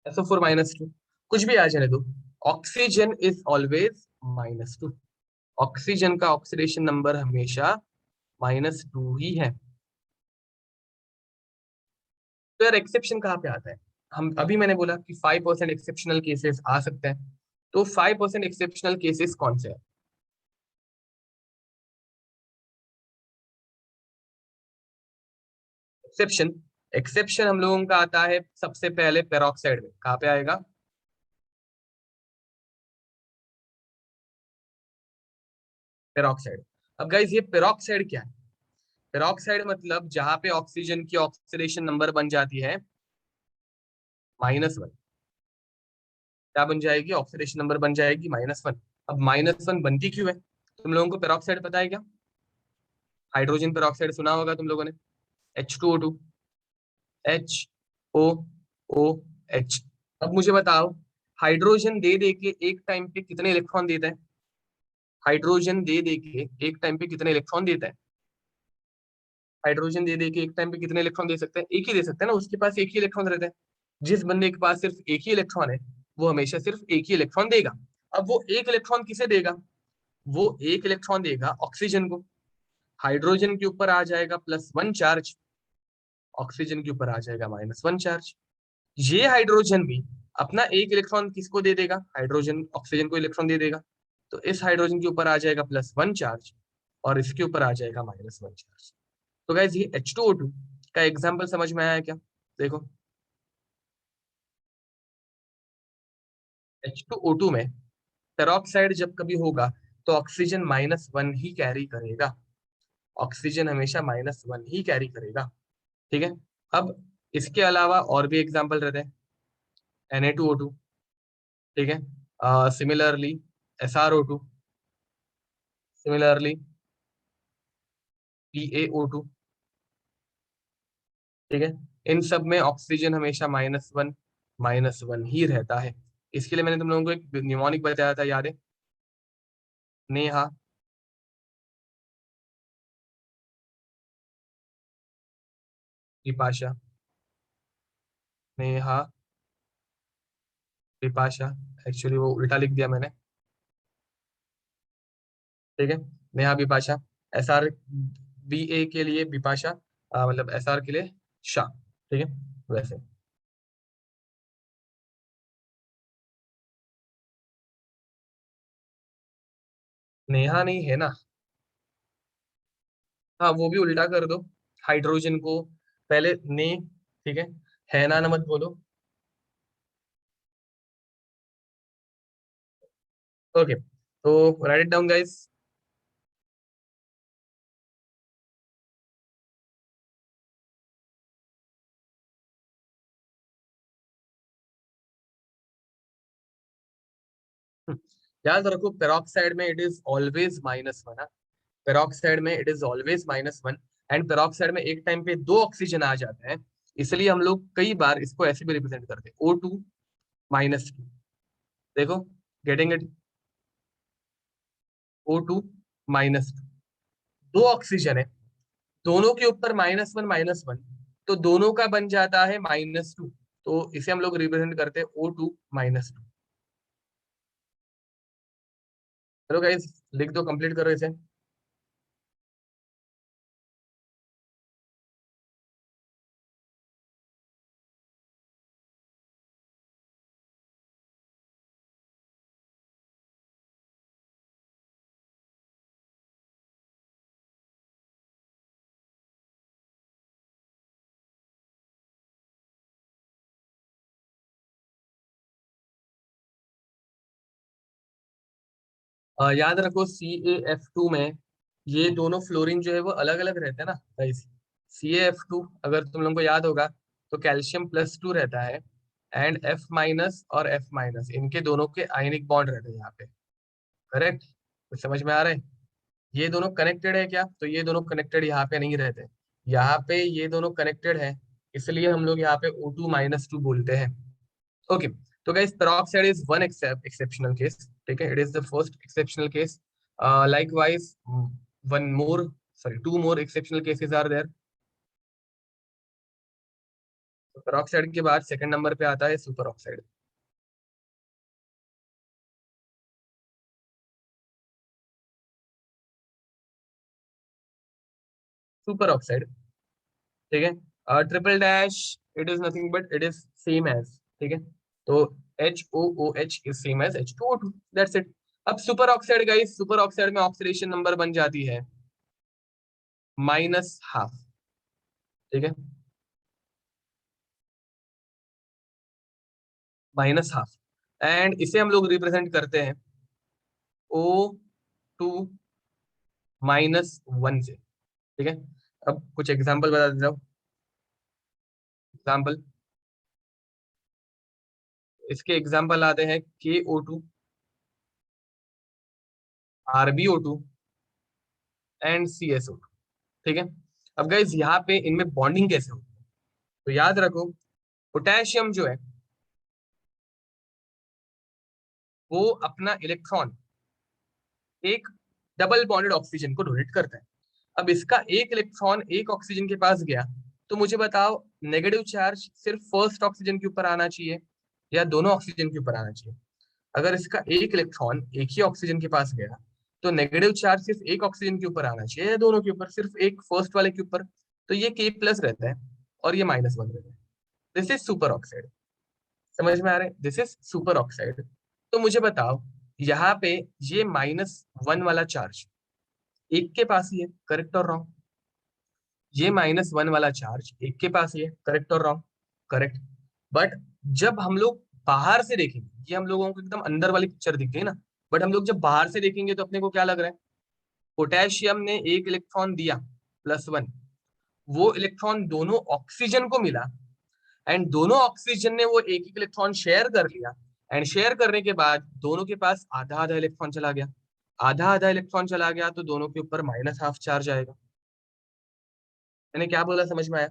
SO4-2, कुछ भी आ जाने दो, ऑक्सीजन इज ऑलवेज -2। ऑक्सीजन का ऑक्सीडेशन नंबर हमेशा -2 ही है। तो यार एक्सेप्शन कहाँ पे आता है? हम अभी मैंने बोला कि 5% एक्सेप्शनल केसेस आ सकते हैं। तो 5% एक्सेप्शनल केसेस कौन से हैं? एक्सेप्शन, एक्सेप्शन हम लोगों का आता है सबसे पहले पेरोक्साइड में। कहाँ पे आएगा? पेरोक्साइड। अब गाइस, ये पेरोक्साइड क्या है? पेरोक्साइड मतलब जहां पे ऑक्सीजन की ऑक्सीडेशन नंबर बन जाती है -1। क्या बन जाएगी? ऑक्सीडेशन नंबर बन जाएगी -1। अब -1 बनती क्यों है? तुम लोगों को पेरोक्साइड पता है क्या? हाइड्रोजन पेरोक्साइड सुना होगा तुम लोगों ने, H2O2, HOOH। अब मुझे बताओ, हाइड्रोजन दे दे के एक टाइम पे कितने इलेक्ट्रॉन देता है? हाइड्रोजन दे दे के एक टाइम पे कितने इलेक्ट्रॉन देता है? हाइड्रोजन दे दे के एक टाइम पे कितने इलेक्ट्रॉन दे सकते हैं? एक ही दे सकते हैं ना, उसके पास एक ही इलेक्ट्रॉन रहता है। जिस बंदे के पास सिर्फ एक ही इलेक्ट्रॉन है वो हमेशा सिर्फ एक ही इलेक्ट्रॉन देगा। अब वो एक इलेक्ट्रॉन किसे देगा? वो एक इलेक्ट्रॉन देगा ऑक्सीजन को। हाइड्रोजन के ऊपर आ जाएगा +1 चार्ज, ऑक्सीजन के ऊपर आ जाएगा -1 चार्ज। ये हाइड्रोजन भी अपना एक इलेक्ट्रॉन किसको दे देगा? हाइड्रोजन ऑक्सीजन को इलेक्ट्रॉन दे देगा। तो इस हाइड्रोजन के ऊपर आ जाएगा +1 चार्ज और इसके ऊपर आ जाएगा -1 चार्ज। तो गाइस ये H2O2 का एग्जांपल समझ में आया क्या? देखो H2O2 में पेरोक्साइड जब कभी होगा तो ऑक्सीजन -1 ही कैरी करेगा। ऑक्सीजन हमेशा -1 ही कैरी करेगा। ठीक है। अब इसके अलावा और भी एग्जांपल रहते हैं। Na2O2, ठीक है। सिमिलरली SrO2, सिमिलरली PaO2, ठीक है। इन सब में ऑक्सीजन हमेशा -1 ही रहता है। इसके लिए मैंने तुम लोगों को एक न्यूमोनिक बताया था, याद है? नेहा, विपाशा, नेहा, विपाशा। एक्चुअली वो उल्टा लिख दिया मैंने। ठीक है। नेहा, विपाशा। SR BA के लिए विपाशा, मतलब SR के लिए शाह। ठीक है। वैसे नेहा नहीं है ना? हाँ, वो भी उल्टा कर दो। हाइड्रोजन को पहले ने, ठीक है ना, मत बोलो। ओके, तो राइट इट डाउन गाइस। याद रखो पेरोक्साइड में इट इज ऑलवेज -1। पेरोक्साइड में it is always -1। And peroxide में एक टाइम पे दो ऑक्सीजन आ जाते हैं, इसलिए हम लोग कई बार इसको ऐसे भी रिप्रेजेंट करते हैं, O2-2। देखो, गेटिंग इट? O2-2, दो ऑक्सीजन है, दोनों के ऊपर -1 तो दोनों का बन जाता है -2। तो इसे हम लोग रिप्रेजेंट करते हैं O2-2। चलो गाइस, लिख दो, कंप्लीट करो इसे। याद रखो CaF2 में ये दोनों फ्लोरीन जो है वो अलग अलग रहते हैं ना गाइस। CaF2 अगर तुम लोगों को याद होगा तो कैल्शियम +2 रहता है, एंड F- और F- इनके दोनों के आयनिक बॉन्ड रहते हैं यहाँ पे। करेक्ट? कुछ समझ में आ रहा है? ये दोनों कनेक्टेड है क्या? तो ये दोनों कनेक्टेड यहाँ पे नहीं रहते। यहाँ पे ये दोनों कनेक्टेड है, इसलिए हम लोग यहाँ पे O2-2 बोलते हैं। ओके, तो guys peroxide is one exceptional case. ठीक है, it is the first exceptional case. Likewise, one more, sorry, two more exceptional cases are there. तो peroxide के बाद सेकंड नंबर पे आता है सुपर ऑक्साइड। सुपर ऑक्साइड, ठीक है। Triple dash, it is nothing but it is same as, ठीक है। तो HOOH is same as H2O2, that's it. अब super oxide guys, super oxide में ऑक्सीडेशन नंबर बन जाती है -12। ठीक है, -12। एंड इसे हम लोग रिप्रेजेंट करते हैं O2-1 से। ठीक है। अब कुछ एग्जांपल बता देता हूँ। एग्जांपल, इसके एग्जांपल आते हैं KO2, RbO2 एंड CSO2। ठीक है। अब गाइज यहाँ पे इनमें बॉन्डिंग कैसे होती है? तो याद रखो, पोटेशियम जो है वो अपना इलेक्ट्रॉन एक डबल बॉन्डेड ऑक्सीजन को डोनेट करता है। अब इसका एक इलेक्ट्रॉन एक ऑक्सीजन के पास गया, तो मुझे बताओ नेगेटिव चार्ज सिर्फ फर्स्ट ऑक्सीजन के ऊपर आना चाहिए या दोनों ऑक्सीजन के ऊपर आना चाहिए? अगर इसका एक इलेक्ट्रॉन एक ही ऑक्सीजन के पास गया, तो नेगेटिव चार्ज सिर्फ एक ऑक्सीजन के ऊपर आना चाहिए या दोनों के ऊपर? सिर्फ एक फर्स्ट वाले के ऊपर। तो ये K प्लस रहता है और ये -1 रहता है। This is super oxide. समझ में आ रहा है? This is super oxide. तो मुझे बताओ यहाँ पे ये -1 वाला चार्ज एक के पास ही है, करेक्ट और रॉन्ग? ये -1 वाला चार्ज एक के पास ही है, करेक्ट और रॉन्ग? करेक्ट। बट जब हम लोग बाहर से देखेंगे, ये हम लोगों को एकदम अंदर वाली पिक्चर दिख गई ना, बट हम लोग जब बाहर से देखेंगे तो अपने को क्या लग रहा है? पोटेशियम ने एक इलेक्ट्रॉन दिया, +1। वो इलेक्ट्रॉन दोनों ऑक्सीजन को मिला एंड दोनों ऑक्सीजन ने वो एक एक इलेक्ट्रॉन शेयर कर लिया, एंड शेयर करने के बाद दोनों के पास आधा आधा इलेक्ट्रॉन चला गया। आधा आधा इलेक्ट्रॉन चला गया तो दोनों के ऊपर -½ चार्ज आएगा। मैंने क्या बोला, समझ में आया?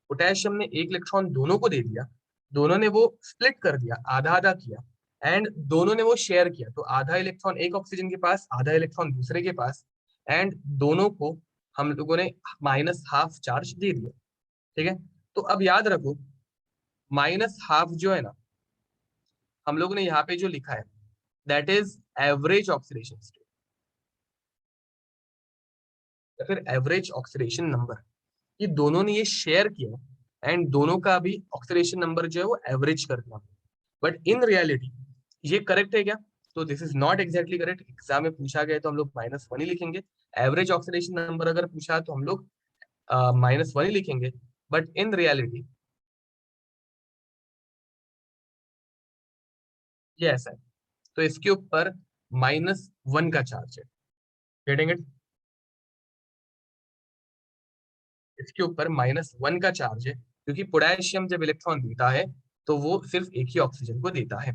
पोटेशियम ने एक इलेक्ट्रॉन दोनों को दे दिया, दोनों ने वो स्प्लिट कर दिया, आधा आधा किया, एंड दोनों ने वो शेयर किया, तो आधा इलेक्ट्रॉन एक ऑक्सीजन के पास, आधा इलेक्ट्रॉन दूसरे के पास, एंड दोनों को हम लोगों ने -½ चार्ज दे दिया। ठीक है, तो अब याद रखो -½ जो है ना, हम लोगों ने यहाँ पे जो लिखा है that is average oxidation state या फिर एवरेज ऑक्सीडेशन नंबर। ये दोनों ने ये शेयर किया एंड दोनों का भी ऑक्सीडेशन नंबर जो है वो एवरेज कर दिया। बट इन रियलिटी ये करेक्ट है क्या? तो this is not exactly correct. Exam में पूछा गया तो हम लोग -1 ही लिखेंगे। एवरेज ऑक्सीडेशन नंबर अगर पूछा तो हम लोग -1 ही लिखेंगे। बट इन रियलिटी ये ऐसा है, तो इसके ऊपर -1 का चार्ज है। Getting it? इसके ऊपर -1 का चार्ज है क्योंकि पोटेशियम जब इलेक्ट्रॉन देता है तो वो सिर्फ एक ही ऑक्सीजन को देता है।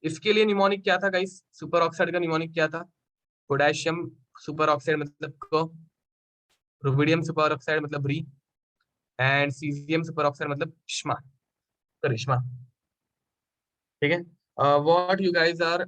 इसके लिए निमोनिक क्या था गाइस? सुपर ऑक्साइड का निमोनिक क्या था? पोटेशियम सुपर ऑक्साइड मतलब को, रुबिडियम सुपर ऑक्साइड मतलब री, एंड सीजियम सुपर ऑक्साइड मतलब श्मा, करिश्मा। ठीक है, what you guys are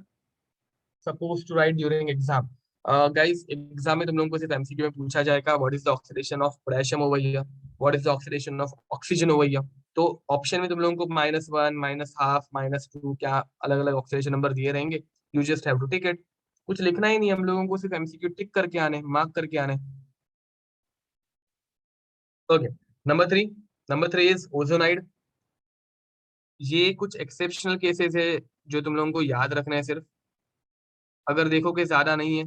suppose to write during exam. Guys exam में तुम लोगों को सिर्फ एमसीक्यू में पूछा जाएगा what is the oxidation of potassium over here, what is the oxidation of oxygen over here. तो ऑप्शन में तुम लोगों को -1, -½ -2 क्या अलग अलग ऑक्सीडेशन नंबर दिए रहेंगे। You just have to tick it. कुछ लिखना ही नहीं, हम लोगों को सिर्फ एमसीक्यू टिक करके आने, मार्क करके आने। Okay, number 3। Number 3 is ozonide. ये कुछ एक्सेप्शनल केसेस है जो तुम लोगों को याद रखना है सिर्फ, अगर देखो कि ज्यादा नहीं है।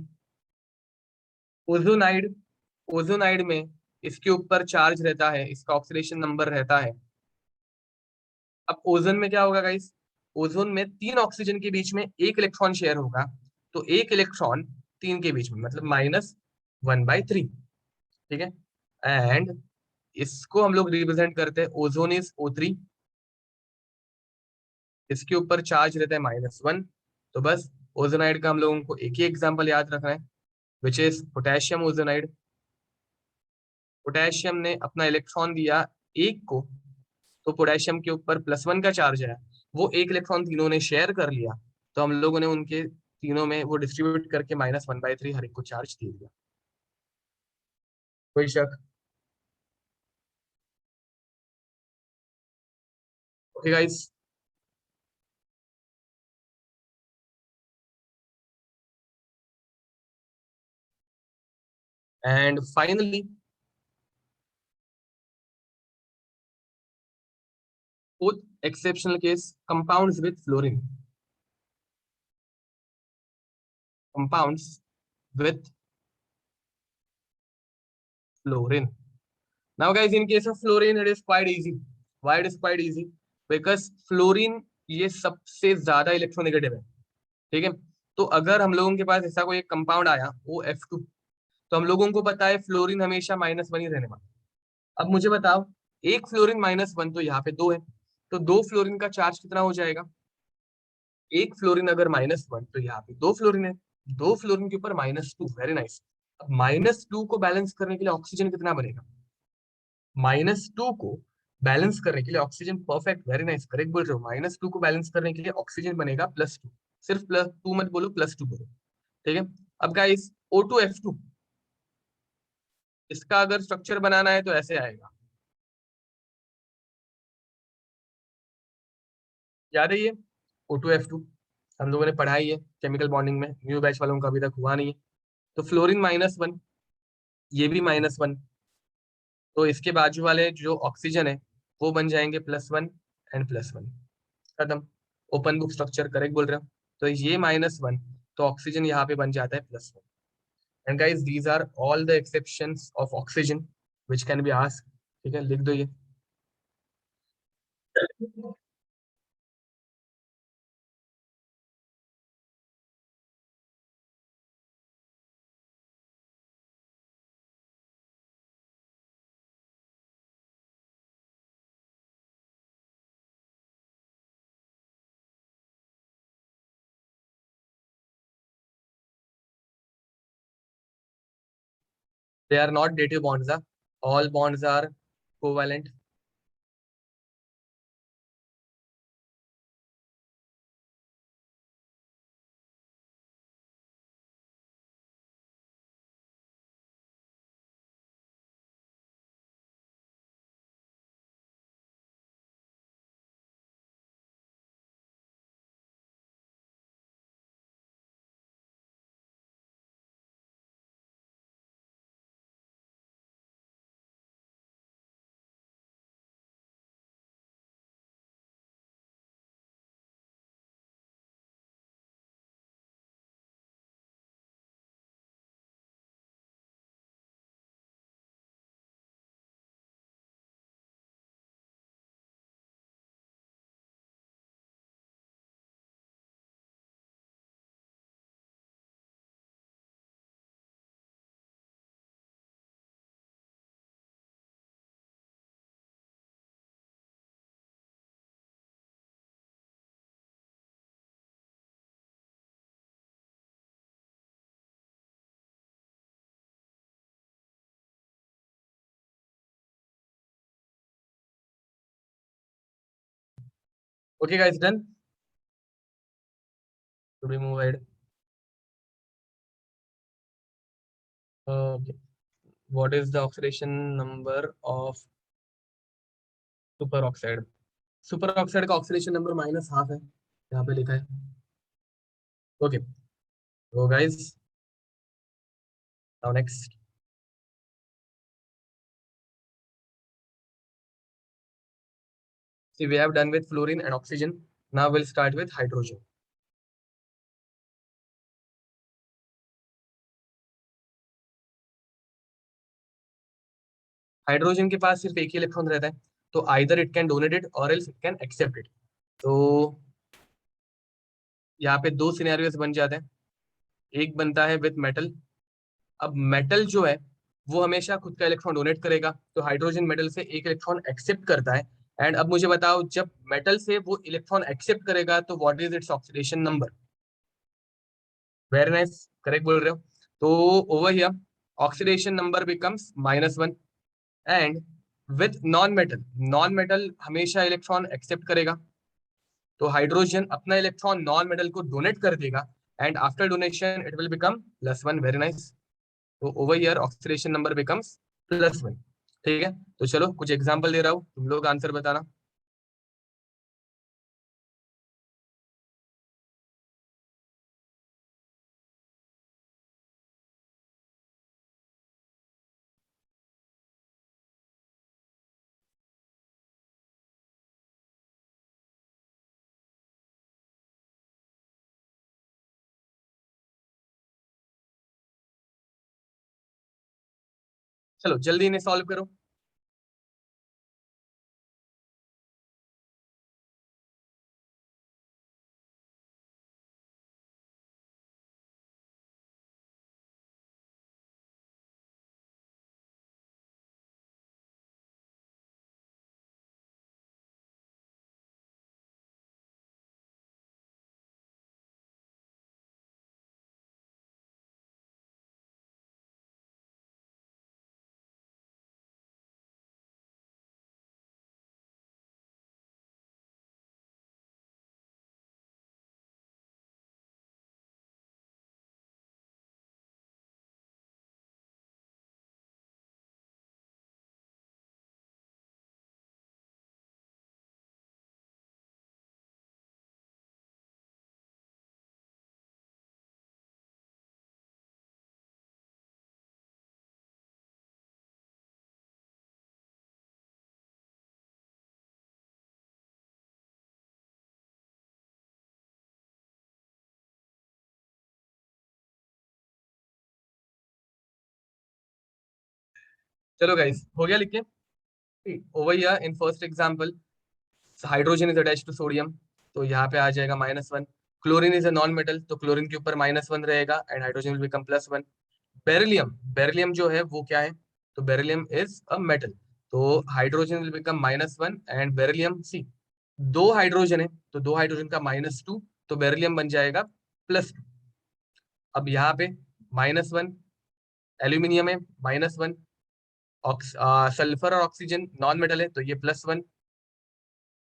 ओजोनाइड, ओजोनाइड में इसके ऊपर चार्ज रहता है, इसका ऑक्सीडेशन नंबर रहता है। अब ओजोन में क्या होगा गाइस? ओजोन में 3 ऑक्सीजन के बीच में एक इलेक्ट्रॉन शेयर होगा, तो एक इलेक्ट्रॉन 3 के बीच में मतलब -1/3। ठीक है, एंड इसको हम लोग रिप्रेजेंट करते हैं, ओजोन इज O3। इसके ऊपर चार्ज रहता है -1। तो बस ओजोनाइड का हम लोगों को एक ही एग्जाम्पल याद रखना है, which is potassium ozonide. Potassium ने अपना इलेक्ट्रॉन दिया एक को, तो पोटेशियम के ऊपर +1 का चार्ज है, वो एक इलेक्ट्रॉन तीनों ने शेयर कर लिया, तो हम लोगों ने उनके तीनों में वो डिस्ट्रीब्यूट करके -1/3 हर एक को चार्ज दे दिया। कोई शक? Okay guys, and finally fourth exceptional case, compounds with fluorine. Compounds with fluorine. Now, guys, in case of fluorine, it is quite easy. Why it is quite easy? Because fluorine ये सबसे ज्यादा electronegative है। ठीक है, तो अगर हम लोगों के पास ऐसा कोई एक कंपाउंड आया OF2, तो हम लोगों को पता है फ्लोरीन हमेशा -1 ही रहने वाला। अब मुझे बताओ, एक फ्लोरीन -1 तो यहाँ पे 2 है, तो 2 फ्लोरीन का चार्ज कितना हो जाएगा? एक फ्लोरीन अगर -1 तो यहाँ पे 2 फ्लोरीन है, 2 फ्लोरीन के ऊपर -2। Very nice. अब -2 को बैलेंस करने के लिए ऑक्सीजन कितना बनेगा? -2 को बैलेंस करने के लिए oxygen, perfect, very nice, correct बोल रहे हो। -2 को बैलेंस करने के लिए ऑक्सीजन बनेगा +2। सिर्फ +2 मत बोलो, +2 बोलो, ठीक है। अब गाइस O2F2, इसका अगर स्ट्रक्चर बनाना है तो ऐसे आएगा, याद है ये O2F2, हम लोगों ने पढ़ाई है केमिकल बॉन्डिंग में, न्यू बैच वालों का अभी तक हुआ नहीं है। तो फ्लोरीन -1, ये भी -1, तो इसके बाजू वाले जो ऑक्सीजन है वो बन जाएंगे +1 एंड +1, खत्म। ओपन बुक स्ट्रक्चर, करेक्ट बोल रहे हो। तो ये -1, तो ऑक्सीजन यहाँ पे बन जाता है +1। And guys these are all the exceptions of oxygen which can be asked, ठीक है, लिख दो ये। They are not dative bonds, huh? All bonds are covalent. Okay, guys, done. Should we move ahead? Okay. What is the oxidation number of superoxide? Superoxide का oxidation number -12 है, यहाँ पे लिखा है। Okay. So guys, now next. See, we have done with fluorine and oxygen. Now we'll start with hydrogen. Hydrogen के पास सिर्फ एक ही इलेक्ट्रॉन रहता है, तो either it can donate it और else it can accept it. तो यहाँ पे दो सिनेरियोस बन जाते हैं। एक बनता है विथ मेटल। अब मेटल जो है वो हमेशा खुद का इलेक्ट्रॉन डोनेट करेगा, तो हाइड्रोजन मेटल से एक इलेक्ट्रॉन एक्सेप्ट करता है। एंड अब मुझे बताओ, जब मेटल से वो इलेक्ट्रॉन एक्सेप्ट करेगा तो what is its oxidation number? Very nice, correct बोल रहे हो। तो over here oxidation number becomes -1। And with non metal हमेशा इलेक्ट्रॉन एक्सेप्ट करेगा, तो हाइड्रोजन अपना इलेक्ट्रॉन नॉन मेटल को डोनेट कर देगा, and after donation it will become +1। Very nice. तो over here oxidation number becomes +1, ठीक है। तो चलो कुछ एग्जांपल दे रहा हूँ, तुम लोग आंसर बताना। चलो जल्दी इन्हें सॉल्व करो। चलो गाइस, हो गया लिख के। Over here in first example, hydrogen is attached to sodium, तो यहाँ पे आ जाएगा -1। Chlorine is a non metal, तो क्लोरीन के ऊपर -1 रहेगा and hydrogen will become +1। Beryllium, beryllium जो है वो क्या है, तो बेरिलियम इज अ मेटल, तो hydrogen will become -1 and beryllium, see दो हाइड्रोजन है तो दो हाइड्रोजन का -2, तो बेरिलियम बन जाएगा +2। अब यहाँ पे -1, एल्यूमिनियम है -1, सल्फर और ऑक्सीजन नॉन मेटल है तो ये +1,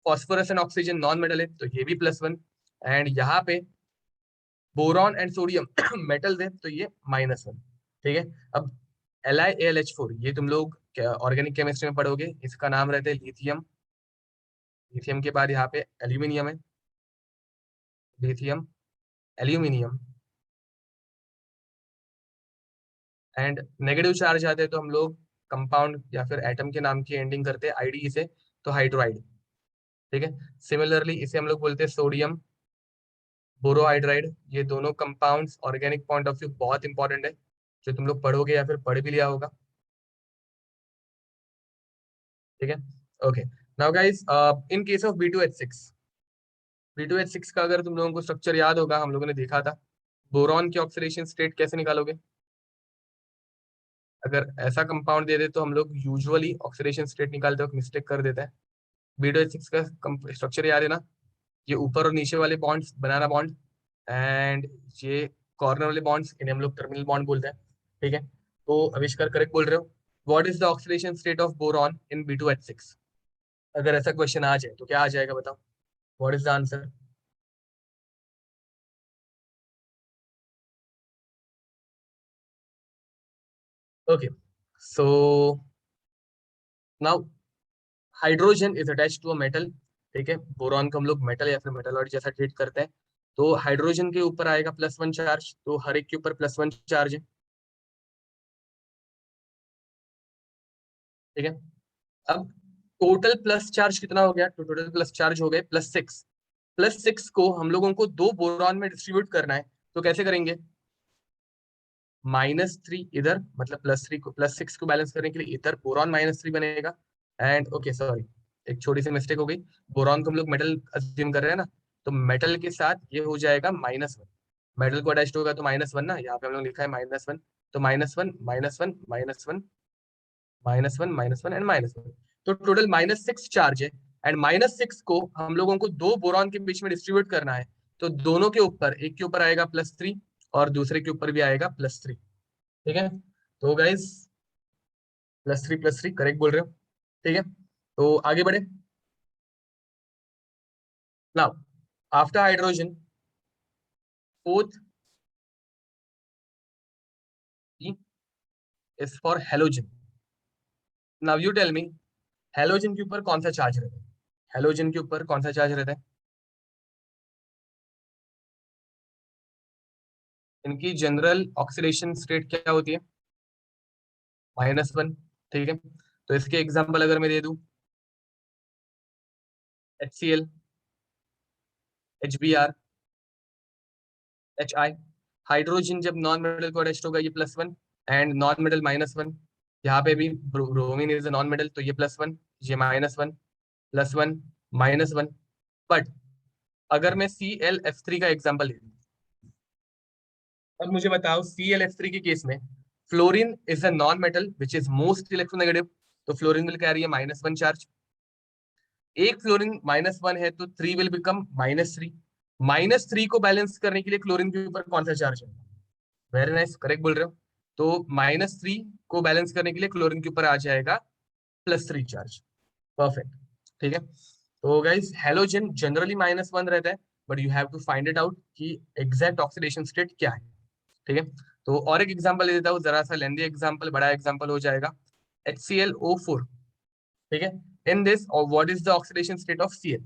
phosphorus and oxygen non metal है तो ये भी +1, एंड यहाँ पे बोरॉन एंड सोडियम मेटल्स है तो ये -1। ठीक है। अब LiAlH4 ये तुम लोग ऑर्गेनिक केमिस्ट्री में पढ़ोगे, इसका नाम रहता है लिथियम। लिथियम के बाद यहाँ पे एल्यूमिनियम है, lithium aluminium, and negative charge आते हैं तो हम लोग कंपाउंड या फिर एटम के नाम की एंडिंग करते हैं आईडी से, तो हाइड्राइड। ठीक है। सिमिलरली इसे हम लोग बोलते हैं सोडियम बोरोहाइड्राइड। ये दोनों compounds organic point of view बहुत इंपॉर्टेंट है, जो तुम लोग पढ़ोगे या फिर पढ़ भी लिया होगा। ठीक है। Okay, now guys, in case of B2H6, B2H6 का अगर तुम लोगों को स्ट्रक्चर याद होगा, हम लोगों ने देखा था बोरॉन की ऑक्सीडेशन स्टेट कैसे निकालोगे। अगर ऐसा कंपाउंड दे दे तो हम लोग यूजुअली ऑक्सीडेशन स्टेट निकालते वक्त मिस्टेक कर देते हैं। B2H6 का स्ट्रक्चर याद है ना, ये ऊपर और नीचे वाले बॉन्ड्स बनाना बॉन्ड, एंड ये कॉर्नर वाले बॉन्ड्स, इन्हें हम लोग टर्मिनल बॉन्ड बोलते हैं। ठीक है। तो आविष्कार करेक्ट बोल रहे हो। What is the oxidation state of boron in B2H6? अगर ऐसा क्वेश्चन आ जाए तो क्या आ जाएगा बताओ, what is the answer? Okay, so now hydrogen is attach to a metal. ठीक है, बोरॉन को हम लोग मेटल या फिर मेटलॉइड जैसा ट्रीट करते हैं, तो हाइड्रोजन के ऊपर आएगा +1 चार्ज, तो हर एक के ऊपर +1 चार्ज है। ठीक है। अब टोटल प्लस चार्ज कितना हो गया, तो टोटल प्लस चार्ज हो गए +6। +6 को हम लोगों को दो बोरॉन में डिस्ट्रीब्यूट करना है, तो कैसे करेंगे? -3 इधर, मतलब +3 को +6 को बैलेंस करने के लिए इधर बोरॉन -3 बनेगा। एंड ओके सॉरी, एक छोटी सी मिस्टेक हो गई, बोरॉन को हम लोग मेटल अज्यूम कर रहे हैं ना, तो मेटल के साथ ये हो जाएगा -1। मेटल को अटैच होगा तो -1 ना, यहाँ पे हम लोग लिखा है -1, तो -1 -1 -1 -1 एंड -1, तो टोटल -6 चार्ज है। एंड -6 को हम लोगों को दो बोरॉन के बीच में डिस्ट्रीब्यूट करना है, तो दोनों के ऊपर, एक के ऊपर आएगा +3 और दूसरे के ऊपर भी आएगा +3। ठीक है। तो गाइज +3 करेक्ट बोल रहे हो। ठीक है, तो आगे बढ़े। Now after hydrogen, fourth is for halogen. Now you tell me, halogen के ऊपर कौन सा चार्ज रहता है? हेलोजन के ऊपर कौन सा चार्ज रहता है? इनकी जनरल ऑक्सीडेशन स्टेट क्या होती है? -1। ठीक है, तो इसके एग्जांपल अगर मैं दे दूं, HCl, HBr, HI। हाइड्रोजन जब नॉन मेटल को अटैच होगा ये +1, एंड नॉन मेटल -1। यहाँ पे भी ब्रोमीन इज नॉन मेटल तो ये +1, ये -1, +1, -1। बट अगर मैं ClF3 का एग्जांपल ले लूं, अब मुझे बताओ ClF3 के केस में fluorine is a non metal which is most electronegative, तो फ्लोरीन विल कैरी है -1 चार्ज। एक फ्लोरीन -1 है तो 3 विल बिकम -3। -3 को बैलेंस करने के लिए क्लोरीन के ऊपर कौन सा चार्ज है? वेरी नाइस, करेक्ट बोल रहे हो। तो -3 को बैलेंस करने के लिए क्लोरीन के ऊपर आ जाएगा +3 चार्ज। परफेक्ट। ठीक है। तो गाइस हेलोजन जनरली -1 रहता है, but you have to find it out कि एग्जैक्ट ऑक्सीडेशन स्टेट क्या है। ठीक है। तो और एक एग्जांपल ले देता हूँ, जरा सा लेंदी एग्जांपल, बड़ा एग्जांपल हो जाएगा, HClO4। ठीक है। इन दिस, और what is the oxidation state of Cl?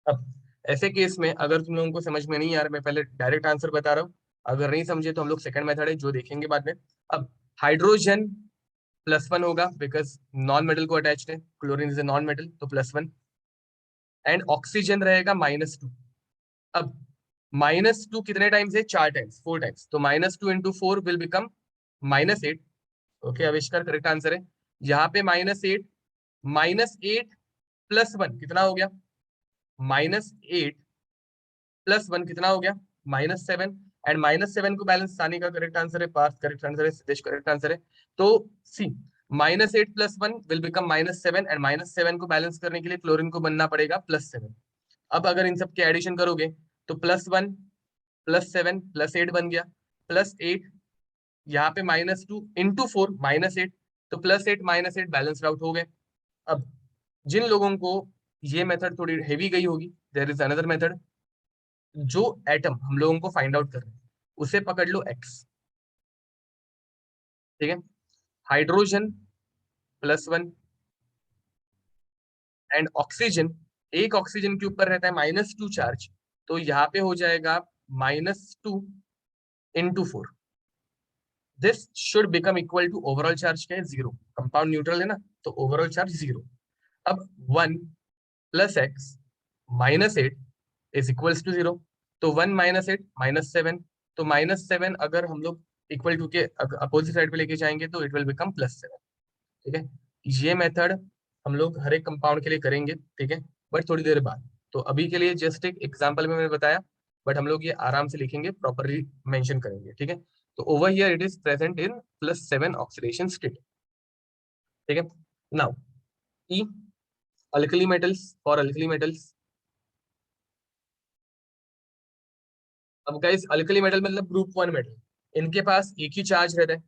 अब ऐसे केस में अगर तुम लोगों को समझ में नहीं आ रहा, मैं पहले डायरेक्ट आंसर बता रहा हूँ, अगर नहीं समझे तो हम लोग सेकंड मेथड है जो देखेंगे बाद में। अब हाइड्रोजन +1 होगा बिकॉज नॉन मेटल को अटैच्ड है, chlorine is a non metal तो +1, एंड ऑक्सीजन रहेगा -2। अब -2 कितने टाइम्स है? 4 टाइम्स, 4 टाइम्स, तो -2 × 4 विल बिकम -8। ओके, आविष्कार करेक्ट आंसर है। यहाँ पे -8 प्लस वन कितना हो गया, -8 प्लस वन कितना हो गया, -7। एंड -7 को बैलेंस आने का करेक्ट आंसर है, पार्थ करेक्ट आंसर है, सिद्धेश करेक्ट आंसर है। तो सी -8 plus one will become -7 and -7 को बैलेंस करने के लिए क्लोरीन को बनना पड़ेगा +7। अब अगर इन सब के एडिशन करोगे तो +1 +7 +8 बन गया, +8 यहाँ पे -2 इंटू 4 -8, तो +8 -8 बैलेंस आउट हो गए। अब जिन लोगों को ये मेथड थोड़ी हेवी गई होगी, देयर इज अनदर मेथड। जो एटम हम लोगों को फाइंड आउट कर रहे हैं उसे पकड़ लो एक्स, ठीक है। हाइड्रोजन +1 एंड ऑक्सीजन, एक ऑक्सीजन के ऊपर रहता है -2 चार्ज, तो यहाँ पे हो जाएगा -2 into 4। This should become equal to overall charge क्या है, 0। कंपाउंड न्यूट्रल है ना, तो ओवरऑल चार्ज 0। अब 1 plus x -8 is equals to 0। तो 1 -8 -7, तो -7 अगर हम लोग इक्वल टू के अपोजिट साइड पे लेके जाएंगे तो इट विल बिकम +7, ठीक है। ये मेथड हम लोग हर एक कंपाउंड के लिए करेंगे, ठीक है, बट थोड़ी देर बाद। तो अभी के लिए जस्ट एक एग्जांपल में मैंने बताया, बट हम लोग ये आराम से लिखेंगे, प्रॉपरली मेंशन करेंगे, ठीक है। तो over here it is present in +7 oxidation state, ठीक है। Now E alkali metals, for alkali metals. अब गाइस अल्कली मेटल मतलब ग्रुप 1 मेटल, इनके पास एक ही चार्ज रहता है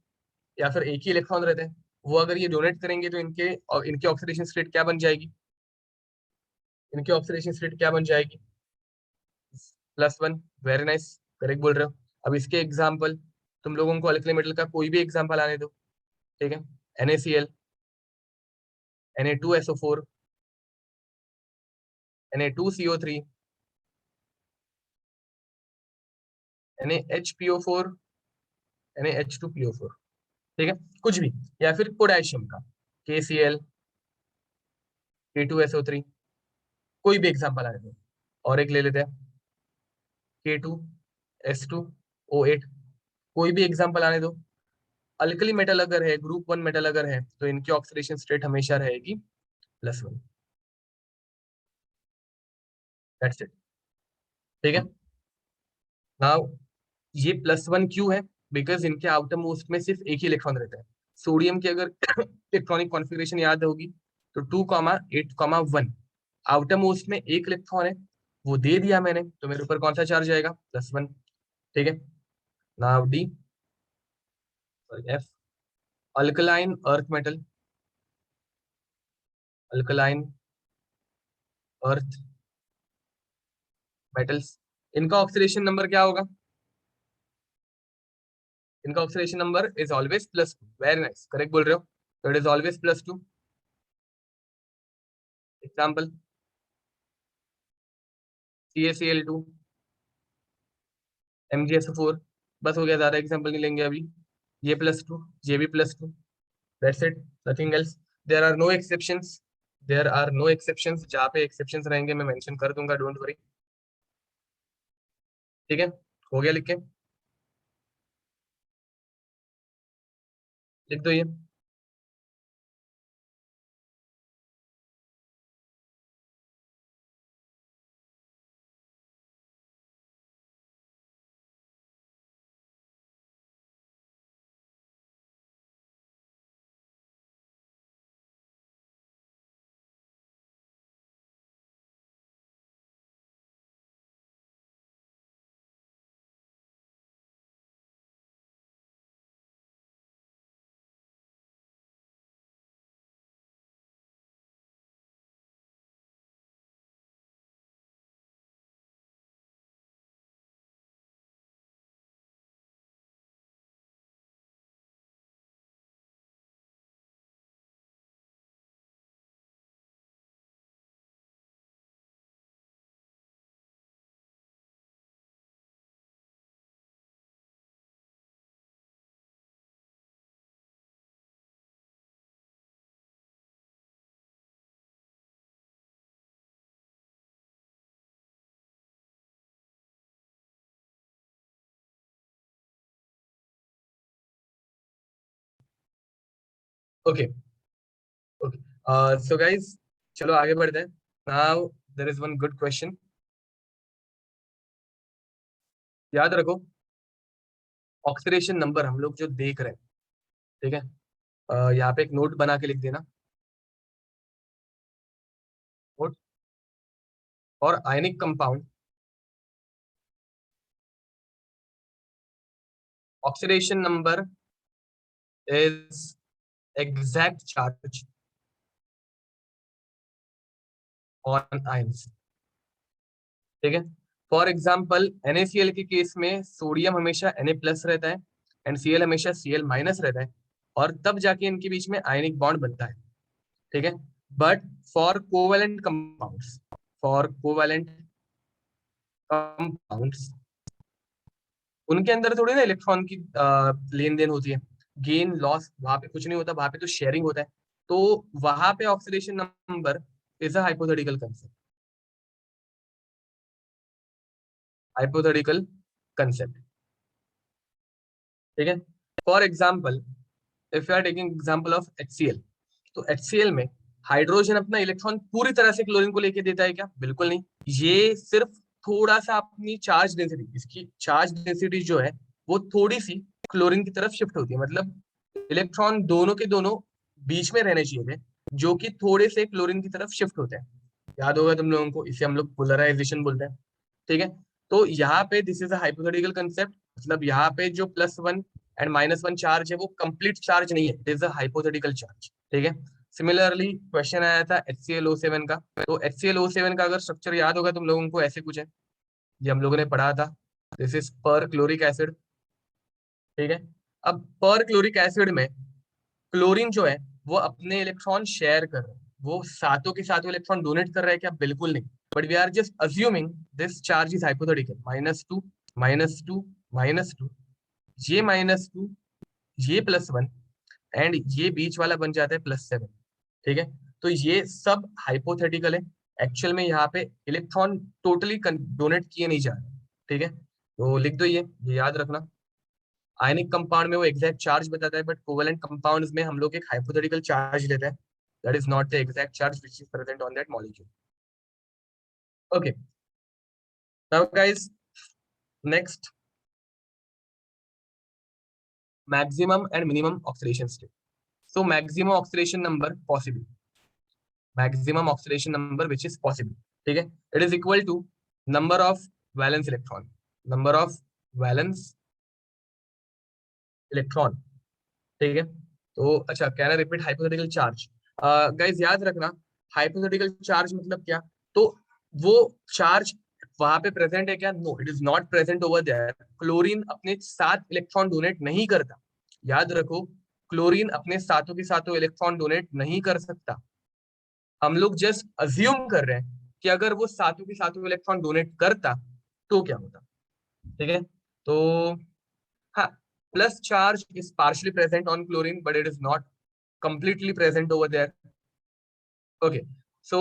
या फिर एक ही इलेक्ट्रॉन रहता है। वो अगर ये डोनेट करेंगे तो इनके ऑक्सीडेशन स्टेट क्या बन जाएगी, इनके ऑक्सीडेशन स्टेट क्या बन जाएगी, +1। वेरी नाइस, करेक्ट बोल रहे हो। अब इसके एग्जाम्पल, तुम लोगों को अल्कली मेटल का कोई भी एग्जाम्पल आने दो, ठीक है। NaCl, Na2SO4, Na2CO3, NaHPO4, NaH2PO4, ठीक है, कुछ भी। या फिर पोटेशियम का KCl, K2SO3, कोई भी एग्जाम्पल आने दो। और एक ले लेते हैं K2S2O8, कोई भी एग्जाम्पल आने दो। अल्कली मेटल अगर है, ग्रुप 1 मेटल अगर है, तो इनकी ऑक्सीडेशन स्टेट हमेशा रहेगी +1। दैट्स इट, ठीक है। नाउ ये +1 क्यों है, बिकॉज इनके आउटर मोस्ट में सिर्फ एक ही इलेक्ट्रॉन रहता है। सोडियम की अगर इलेक्ट्रॉनिक कॉन्फ़िगरेशन याद होगी तो 2,8,1 आउटर मोस्ट में एक इलेक्ट्रॉन है, वो दे दिया मैंने, तो मेरे ऊपर कौन सा चार्ज आएगा, +1, ठीक है। Now D, sorry F, alkaline earth metal, alkaline earth metals, इनका ऑक्सीडेशन नंबर क्या होगा, इनका oxidation number is always +2। Very nice, correct बोल रहे हो, तो it is always +2। Example CaCl2, MgSO4, बस हो गया, ज्यादा एग्जाम्पल नहीं लेंगे अभी। ये +2, ये भी +2, that's it, nothing else. There are no exceptions, there are no exceptions, जहाँ पे एक्सेप्शंस रहेंगे मैं मेंशन कर दूंगा, डोंट वरी, ठीक है। हो गया लिख के, लिख दो ये। ओके, ओके, सो गाइस, चलो आगे बढ़ते हैं. Now there is one good question. याद रखो, ऑक्सीडेशन नंबर हम लोग जो देख रहे हैं, ठीक है, यहाँ पे एक नोट बना के लिख देना. नोट और ionic compound, oxidation number is exact charge on ions. ठीक है. फॉर एग्जाम्पल NaCl के केस में सोडियम हमेशा Na+ रहता है एंड Cl हमेशा Cl- रहता है, और तब जाके इनके बीच में आयनिक बॉन्ड बनता है. ठीक है. But for covalent compounds, for covalent compounds उनके अंदर थोड़ी ना इलेक्ट्रॉन की लेन देन होती है, गेन लॉस वहां पे कुछ नहीं होता, वहां पे तो शेयरिंग होता है. तो वहां पे oxidation number is a hypothetical concept. Hypothetical concept. ठीक है. For example, if you are taking example of HCl, तो HCl में हाइड्रोजन अपना इलेक्ट्रॉन पूरी तरह से क्लोरीन को लेके देता है क्या? बिल्कुल नहीं. ये सिर्फ थोड़ा सा अपनी चार्ज डेंसिटी, इसकी चार्ज डेंसिटी जो है वो थोड़ी सी क्लोरीन की तरफ शिफ्ट होती है. मतलब इलेक्ट्रॉन दोनों के दोनों बीच में रहने चाहिए थे, जो कि थोड़े से क्लोरीन की तरफ शिफ्ट होते हैं. याद होगा तुम लोगों को, इसे हम लोग पोलराइजेशन बोलते हैं. ठीक है. तो यहाँ पे this is a hypothetical concept. मतलब यहाँ पे जो +1 एंड -1 चार्ज है वो कंप्लीट चार्ज नहीं है, it is a hypothetical charge. ठीक है. सिमिलरली क्वेश्चन आया था HClO7 का. तो HClO7 का अगर स्ट्रक्चर याद होगा तुम लोगों को, ऐसे कुछ है, ये हम लोगों ने पढ़ा था. दिस इज पर क्लोरिक एसिड. ठीक है. अब पर क्लोरिक एसिड में क्लोरीन जो है वो अपने इलेक्ट्रॉन शेयर कर रहा है, वो सातों के सातों इलेक्ट्रॉन डोनेट कर रहा है क्या? बिल्कुल नहीं. But we are just assuming this charge is hypothetical. -2, -2, -2, ये -2, ये +1 एंड ये बीच वाला बन जाता है +7. ठीक है. तो ये सब हाइपोथेटिकल है. एक्चुअल में यहाँ पे इलेक्ट्रॉन टोटली डोनेट किए नहीं जा रहे. ठीक है. तो लिख दो ये याद रखना. आयनिक कंपाउंड में वो एग्जैक्ट चार्ज बताता है, बट कोवेलेंट कंपाउंड्स में हम लोग एक हाइपोथेटिकल चार्ज लेते हैं. That is not the exact charge which is present on that molecule. Okay. Now guys, next, maximum and minimum oxidation state. So maximum oxidation number possible, maximum oxidation number which is possible. ठीक है. It is equal to number of valence electron, number of valence electron. ठीक है. तो अच्छा, can I repeat hypothetical charge? Guys याद रखना, hypothetical charge मतलब क्या? तो वो चार्ज वहां पे प्रेजेंट है क्या? No, it is not present over there. Chlorine अपने 7 इलेक्ट्रॉन डोनेट नहीं करता. याद रखो, क्लोरीन अपने सातों के सातों इलेक्ट्रॉन डोनेट नहीं कर सकता. हम लोग जस्ट अज्यूम कर रहे हैं कि अगर वो सातों के सातों इलेक्ट्रॉन डोनेट करता तो क्या होता. ठीक है. तो हाँ, plus charge is partially present on chlorine but it is not completely present over there. Okay. So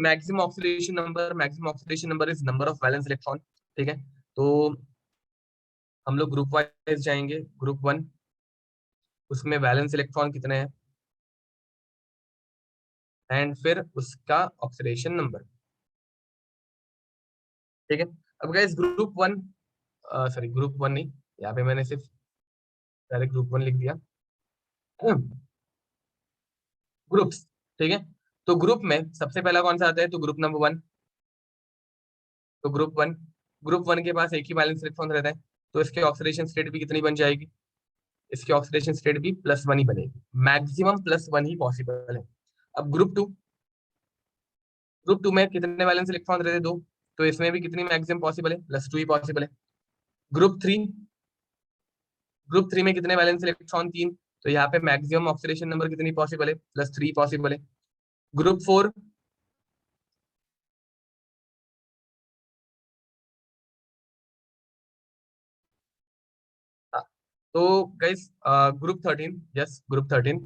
maximum oxidation number is number of valence electron. ठीक है. तो हम लोग ग्रुप वाइज जाएंगे. ग्रुप 1, उसमें वैलेंस इलेक्ट्रॉन कितने हैं एंड फिर उसका ऑक्सीडेशन नंबर. ठीक है. अब गाइस ग्रुप 1, सॉरी ग्रुप 1 नहीं, यहाँ पे मैंने सिर्फ डायरेक्ट ग्रुप 1 लिख दिया. ग्रुप्स. ठीक है. तो ग्रुप में सबसे पहला कौन सा आता है? तो ग्रुप नंबर 1. तो ग्रुप वन के पास एक ही बैलेंस इलेक्ट्रॉन रहता है, तो इसके ऑक्सीडेशन स्टेट भी कितनी बन जाएगी? इसकी ऑक्सीडेशन स्टेट भी +1 ही बनेगी. मैक्सिमम +1 ही पॉसिबल है. अब ग्रुप टू में कितने बैलेंस इलेक्ट्रॉन रहते हैं? 2. तो इसमें भी कितनी मैक्सिमम पॉसिबल है? +2 ही पॉसिबल है. ग्रुप 3, ग्रुप 3 में कितने बैलेंस इलेक्ट्रॉन? 3. तो यहाँ पे मैक्सिमम ऑक्सीडेशन नंबर कितनी पॉसिबल है? +3 पॉसिबल है. ग्रुप 4, तो guys group 13, yes group 13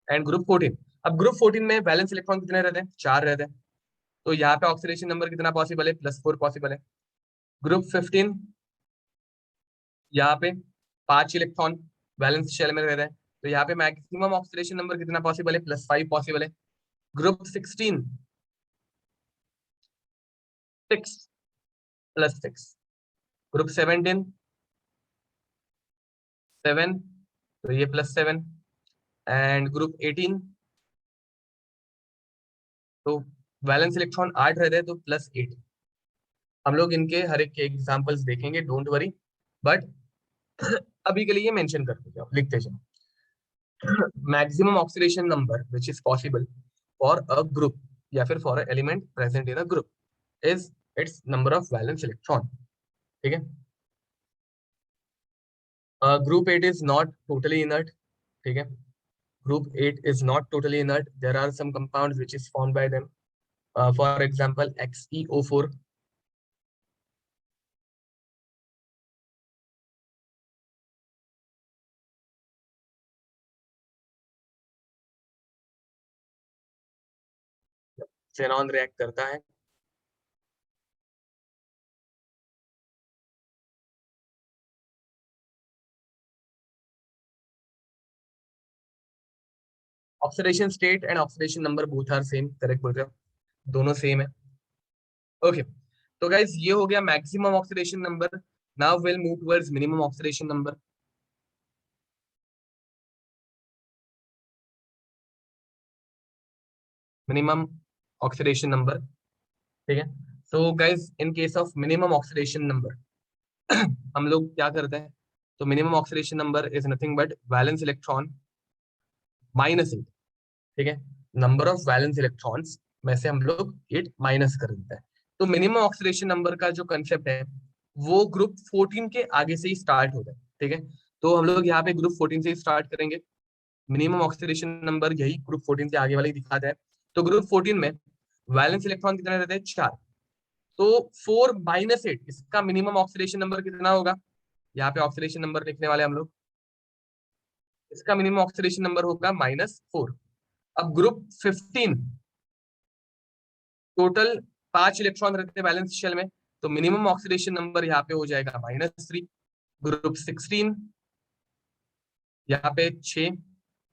and group 14. अब ग्रुप 14 में बैलेंस इलेक्ट्रॉन कितने रहते हैं? 4 रहते हैं. तो यहाँ पे ऑक्सीडेशन नंबर कितना पॉसिबल है? +4 पॉसिबल है. ग्रुप 15, यहाँ पे 5 इलेक्ट्रॉन बैलेंस शेल में रह रहे हैं, तो यहाँ पे मैक्सिमम ऑक्सीडेशन नंबर कितना पॉसिबल है, +5 पॉसिबल है। ग्रुप 16 6 +6, ग्रुप 17 7, तो ये +7, एंड ग्रुप 18 तो वैलेंस इलेक्ट्रॉन 8 रहते हैं तो +8। हम लोग इनके हर एक के एग्जांपल्स देखेंगे, डोंट वरी, बट अभी के लिए मेंशन करते जाओ, लिखते जाओ। Maximum oxidation number which is possible for a group या फिर for a element present in a group is it's number of valence electron. ठीक है, group 8 is not totally inert. ठीक है, group 8 is not totally inert. There are some compounds which is formed by them. For example, XeO4. xenon react करता है। Oxidation state and oxidation number both are same, correct बोल रहे हो, दोनों same है। Okay, तो गाइज ये हो गया maximum oxidation number. Now will move towards minimum oxidation number. Minimum oxidation number, ठीक है। So guys in case of minimum oxidation number हम लोग क्या करते हैं, तो minimum oxidation number is nothing but valence electron -8। ठीक है, नंबर ऑफ वैलेंस इलेक्ट्रॉन्स में से हम लोग 8 माइनस कर देते हैं। तो मिनिमम ऑक्सीडेशन नंबर का जो कंसेप्ट है वो ग्रुप 14 के आगे से ही स्टार्ट होता है। ठीक है, तो हम लोग यहाँ पे ग्रुप 14 से ही स्टार्ट करेंगे। मिनिमम ऑक्सीडेशन नंबर यही ग्रुप 14 से आगे वाले ही दिखाता है। तो ग्रुप 14 में वैलेंस इलेक्ट्रॉन कितने रहते हैं, 4। तो 4 - 8 इसका मिनिमम ऑक्सीडेशन नंबर कितना होगा, यहाँ पे ऑक्सीडेशन नंबर लिखने वाले हम लोग। इसका मिनिमम ऑक्सीडेशन नंबर होगा -4। अब ग्रुप 15 टोटल 5 इलेक्ट्रॉन रहते हैं बैलेंस शेल में, तो मिनिमम ऑक्सीडेशन नंबर यहाँ पे हो जाएगा -3। ग्रुप 16 यहाँ पे 6,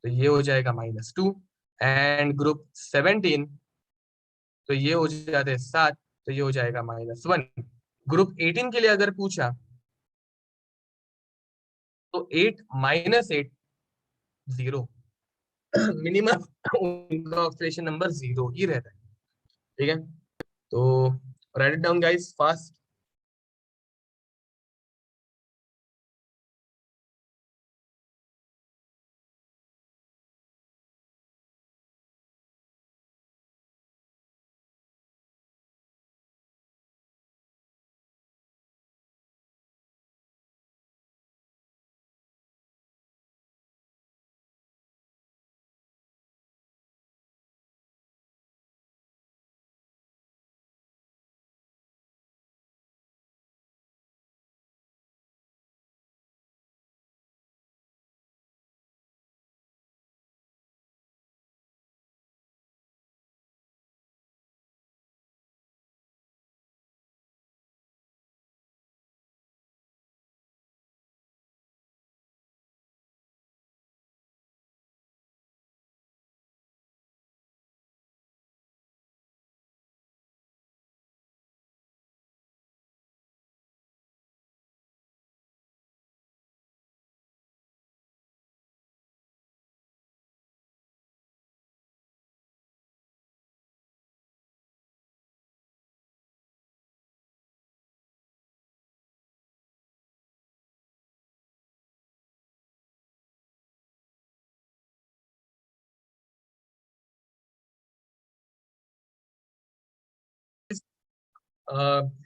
तो ये हो जाएगा -2। एंड ग्रुप 17 तो ये हो जाते हैं 7, तो ये हो जाएगा -1। ग्रुप 18 के लिए अगर पूछा तो 8 - 8 0, मिनिमम उनका ऑक्सीडेशन नंबर 0 ही रहता है। ठीक है, तो right it down guys fast.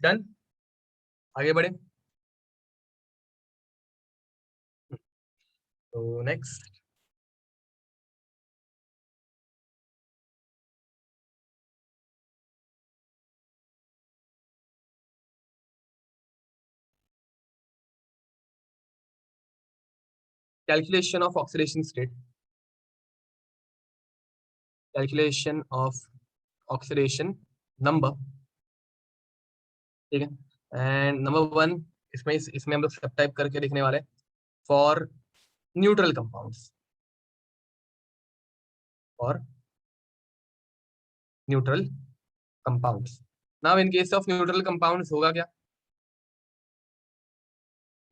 Done, आगे बढ़े। तो next calculation of oxidation state, calculation of oxidation number. ठीक है, एंड नंबर 1, इसमें इसमें हम लोग सब टाइप करके लिखने वाले फॉर न्यूट्रल कंपाउंड्स। और neutral compounds. Now in case of neutral compounds होगा क्या?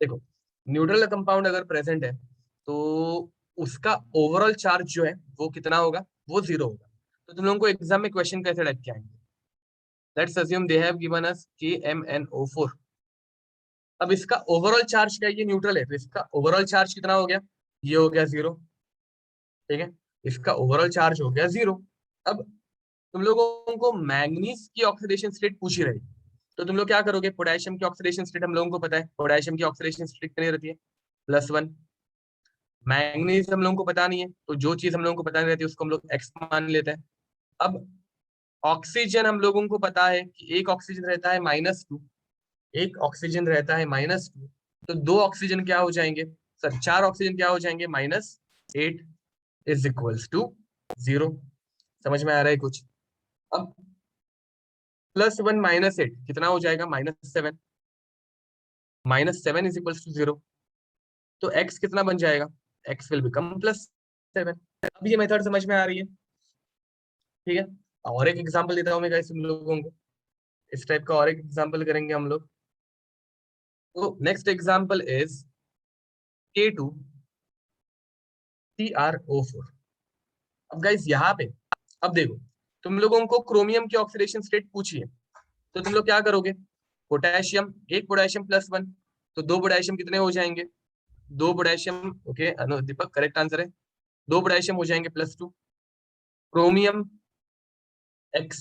देखो, न्यूट्रल कंपाउंड अगर प्रेजेंट है तो उसका ओवरऑल चार्ज जो है वो कितना होगा? वो जीरो होगा। तो तुम लोगों को एग्जाम में क्वेश्चन कैसे टाइप के आएंगे? Let's assume they have given us KMnO4। अब इसका ओवरऑल चार्ज क्या है? ये न्यूट्रल है तो इसका ओवरऑल चार्ज कितना हो गया? ये हो गया जीरो। ठीक है, इसका ओवरऑल चार्ज हो गया जीरो। अब तुम लोगों को मैंगनीज की ऑक्सीडेशन स्टेट पूछ ही रही, तो तुम लोग क्या करोगे? पोटेशियम की ऑक्सीडेशन स्टेट हम लोगों को पता है, पोटेशियम की ऑक्सीडेशन स्टेट कितनी रहती है? +1। मैंगनीज हम लोगों को पता नहीं है, तो जो चीज हम लोगों को पता नहीं रहती उसको हम लोग एक्स मान लेते हैं। अब ऑक्सीजन हम लोगों को पता है कि एक ऑक्सीजन रहता है -2, एक ऑक्सीजन रहता है -2, तो दो ऑक्सीजन क्या हो जाएंगे? सर, चार ऑक्सीजन क्या हो जाएंगे? -8 इज इक्वल्स टू 0। समझ में आ रहा है कुछ? अब +1 -8 कितना हो जाएगा? -7। -7 इज इक्वल्स टू 0, तो x कितना बन जाएगा? x will become +7। अब ये मेथड समझ में आ रही है? ठीक है, और एक एग्जांपल देता हूँ मैं गाइस तुम लोगों को। इस टाइप का और एक एग्जांपल करेंगे हम लोग। तो नेक्स्ट एग्जांपल इज K2CrO4। अब गाइस यहाँ पे, अब देखो, तुम लोगों को क्रोमियम की ऑक्सीडेशन स्टेट पूछी है, तो तुम लोग क्या करोगे? पोटेशियम, एक पोटेशियम +1, तो दो पोटेशियम कितने हो जाएंगे? दो potassium, okay Deepak correct answer है। दो पोटेशियम हो जाएंगे +2। क्रोमियम X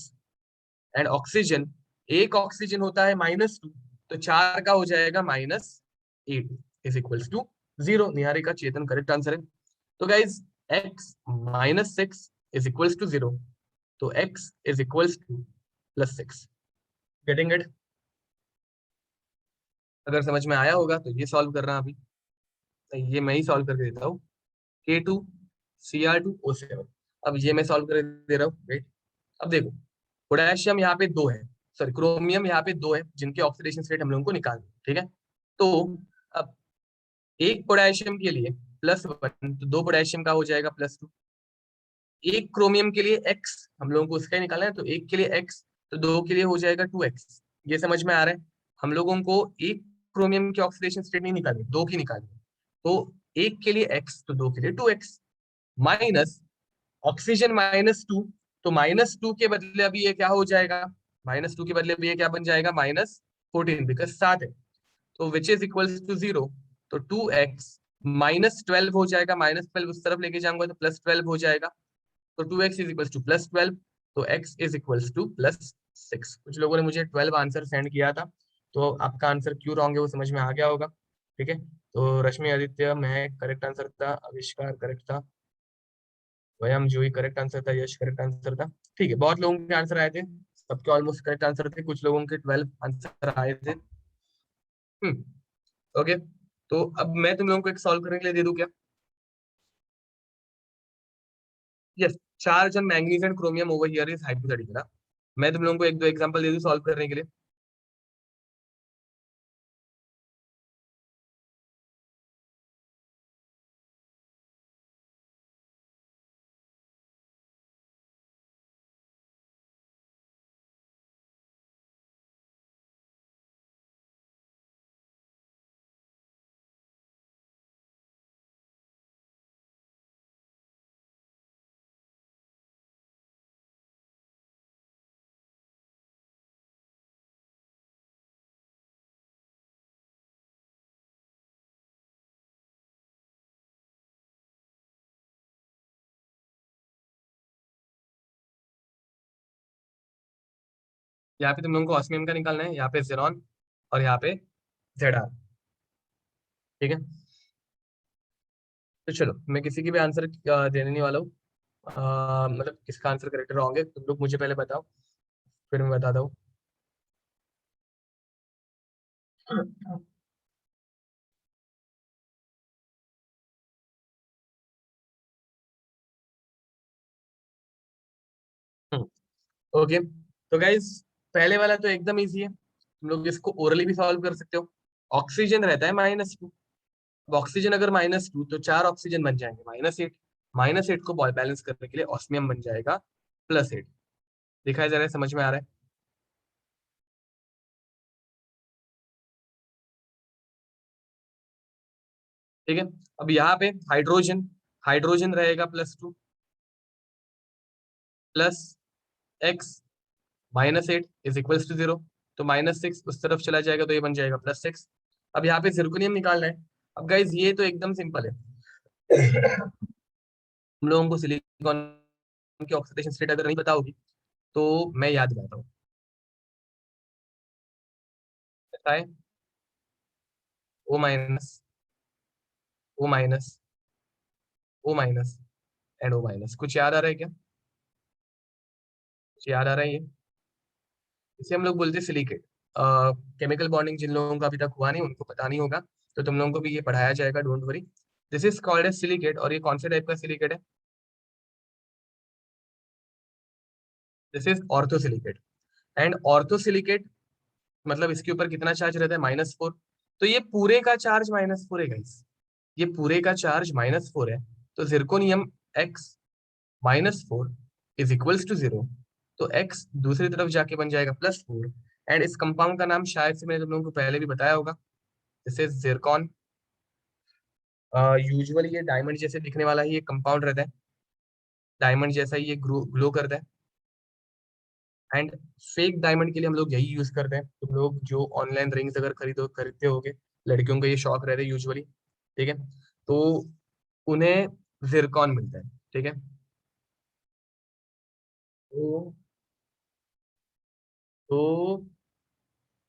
एंड ऑक्सीजन, एक ऑक्सीजन होता है -2, तो चार का हो जाएगा -8 is equals to 0। Niharika Chetan correct answer है। तो guys x -6 is equals to 0, तो x is equals to +6। Getting it? अगर समझ में आया होगा तो ये सॉल्व कर रहा अभी, ये मैं ही सॉल्व करके देता हूँ। K2Cr2O7, अब ये मैं सॉल्व कर दे रहा हूँ, वेट। अब देखो, पोटेशियम यहाँ पे दो है, सॉरी क्रोमियम यहाँ पे दो है जिनके ऑक्सीडेशन स्टेट हम लोगों को निकालनी है, ठीक है? तो अब एक पोटेशियम के लिए +1, तो दो पोटेशियम का हो जाएगा +2। एक क्रोमियम के लिए x, हम लोगों को उसका ही निकालना है, तो एक के लिए x, तो दो के लिए हो जाएगा 2x। ये समझ में आ रहा है? हम लोगों को एक क्रोमियम की ऑक्सीडेशन स्टेट नहीं निकालनी, दो की निकालनी है। तो एक के लिए x, तो दो के लिए 2x, माइनस ऑक्सीजन -2, तो -2 के बदले अभी ये क्या हो जाएगा? -2 के बदले अभी ये क्या बन जाएगा? -14, बिकॉज 7 है, तो विच इज इक्वल्स टू 0। तो 2x -12 हो जाएगा, -12 उस तरफ लेके जाऊंगा तो +12 हो जाएगा, तो 2x इज इक्वल्स टू +12, तो x इज इक्वल्स टू +6। कुछ लोगों ने मुझे 12 आंसर सेंड किया था, तो आपका आंसर क्यों रॉन्ग है वो समझ में आ गया होगा। ठीक है, तो रश्मि आदित्य मैं करेक्ट आंसर था, आविष्कार करेक्ट था, वयम जूही करेक्ट आंसर था, यश करेक्ट आंसर था। ठीक है, बहुत लोगों के आंसर आए थे, सबके ऑलमोस्ट करेक्ट आंसर थे, कुछ लोगों के 12 आंसर आए थे। ओके, तो अब मैं तुम लोगों को एक सॉल्व करने के लिए दे दूं क्या? Yes, charge on manganese and chromium over here is hypothetical. मैं तुम लोगों को एक दो एग्जांपल दे दूं सॉल्व करने के लिए। यहाँ पे तुम लोगों को ऑस्मियम का निकालना है, यहाँ पे जेरॉन और यहाँ पे जेड आर। ठीक है, तो चलो मैं किसी की भी आंसर देने नहीं वाला हूँ, मतलब किसका आंसर करेक्ट रॉन्ग है तुम लोग मुझे पहले बताओ, फिर मैं बताता हूँ। ओके, तो गाइज पहले वाला तो एकदम इजी है, तुम लोग इसको ओरली भी सॉल्व कर सकते हो। ऑक्सीजन रहता है -2, अब ऑक्सीजन अगर -2 तो चार ऑक्सीजन बन जाएंगे -8, -8 को बैलेंस करने के लिए ऑस्मियम बन जाएगा +8। दिखाई जा रहा है, समझ में आ रहा है? ठीक है। अब यहाँ पे हाइड्रोजन, हाइड्रोजन रहेगा +2 plus x -8 is equals to 0। तो -6 उस तरफ चला जाएगा तो ये बन जाएगा +6। अब यहाँ पे जिरकोनियम निकालना है। अब गाइज ये तो एकदम सिंपल है। हम लोगों को सिलिकॉन की ऑक्सीडेशन स्टेट अगर नहीं पता होगी तो मैं याद दिलाता हूँ। ऐसा है O minus, O minus, O minus and O minus. कुछ याद आ रहा है क्या? कुछ याद आ रहा है ये? इसे हम लोग बोलते हैं सिलिकेट। केमिकल बॉन्डिंग जिन लोगों का अभी तक हुआ नहीं उनको पता नहीं होगा, तो तुम लोगों को भी ये पढ़ाया जाएगा, don't worry. This is called as silicate. और ये कौन से टाइप का सिलिकेट है? This is orthosilicate. And orthosilicate मतलब इसके ऊपर कितना चार्ज रहता है? -4। तो ये पूरे का चार्ज -4 है गाइस, ये पूरे का चार्ज -4 है। तो zirconium x -4 is equals to 0। तो x दूसरी तरफ जाके बन जाएगा +4। एंड इस कंपाउंड का नाम शायद से मैंने तुम लोगों को पहले भी बताया होगा, दिस इज जिरकॉन। यूजुअली ये डायमंड जैसे दिखने वाला ही एक कंपाउंड रहता है, डायमंड जैसा ही ये ग्लो करता है। एंड फेक डायमंड के लिए हम लोग यही यूज करते हैं। तुम लोग जो ऑनलाइन रिंग्स अगर खरीदते होगे, लड़कियों को ये शौक रहता है यूजुअली, ठीक है, तो उन्हें जिरकॉन मिलता है। ठीक है, तो तो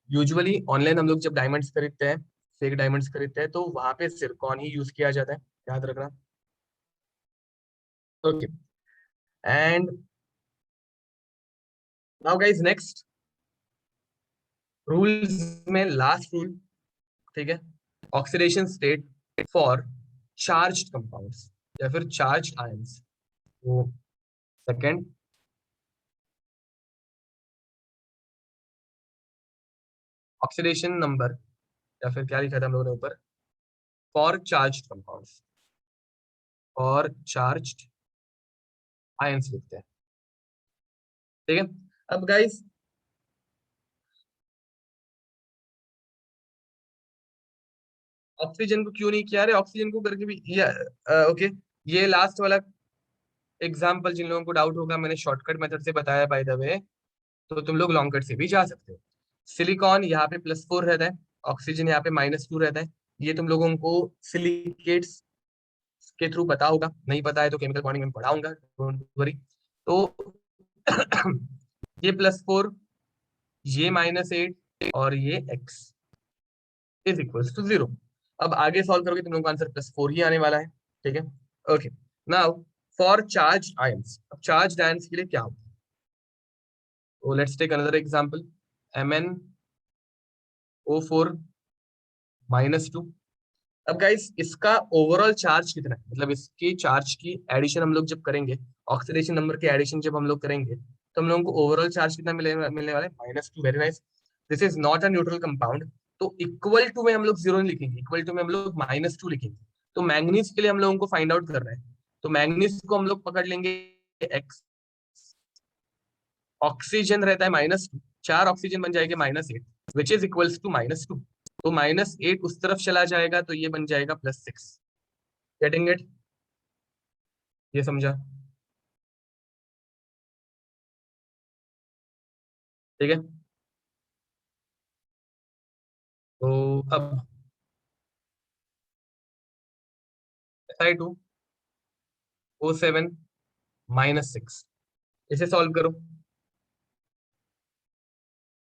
यूजुअली ऑनलाइन हम लोग जब डायमंड्स खरीदते हैं, फेक डायमंड्स खरीदते हैं, तो वहां पे जिरकॉन ही यूज किया जाता है, याद रखना। Okay, and now guys next rules में लास्ट रूल, ठीक है, oxidation state for charged compounds या फिर चार्ज्ड आयंस। तो सेकंड, ऑक्सीडेशन नंबर या फिर क्या लिखा था हम लोगों ने ऊपर? फॉर चार्ज्ड कंपाउंड्स, और चार्ज्ड आयंस लिखते हैं। ठीक है। अब गाइस ऑक्सीजन को क्यों नहीं किया? अरे ऑक्सीजन को करके भी ये ओके। ये लास्ट वाला एग्जाम्पल जिन लोगों को डाउट होगा, मैंने शॉर्टकट मेथड से बताया बाय द वे, तो तुम लोग लॉन्ग कट से भी जा सकते हो। सिलिकॉन यहाँ पे +4 रहता है, ऑक्सीजन यहाँ पे -2 रहता है। ये तुम लोगों को सिलिकेट्स के थ्रू पता होगा, नहीं पता है तो केमिकल बॉन्डिंग में पढ़ाऊंगा, डोंट वरी। तो ये +4, ये -8 और ये x इज इक्वल्स टू 0। अब आगे सॉल्व करोगे तुम लोगों का आंसर +4 ही आने वाला है। ठीक है, okay. Now for charge ions, अब चार्ज आयंस के लिए क्या होता है? तो let's take another example, MnO4 -2। अब गाइस इसका ओवरऑल चार्ज कितना है, मतलब इसकी चार्ज की एडिशन हम लोग जब करेंगे, ऑक्सीडेशन नंबर की एडिशन जब हम लोग करेंगे, तो हम लोगों को ओवरऑल चार्ज कितना मिलने वाला है? -2। Very nice, this is not a neutral compound. तो इक्वल टू में हम लोग 0 नहीं लिखेंगे, इक्वल टू में हम लोग -2 लिखेंगे। तो मैंगनीज के लिए हम लोगों को फाइंड आउट करना है, तो मैंगनीज को हम लोग पकड़ लेंगे x, ऑक्सीजन रहता है -2, 4 ऑक्सीजन बन जाएंगे -8 विच इज इक्वल्स टू -2। तो -8 उस तरफ चला जाएगा तो ये बन जाएगा +6। Getting it? ये समझा? ठीक है, तो अब Si2O7 -6, इसे सॉल्व करो।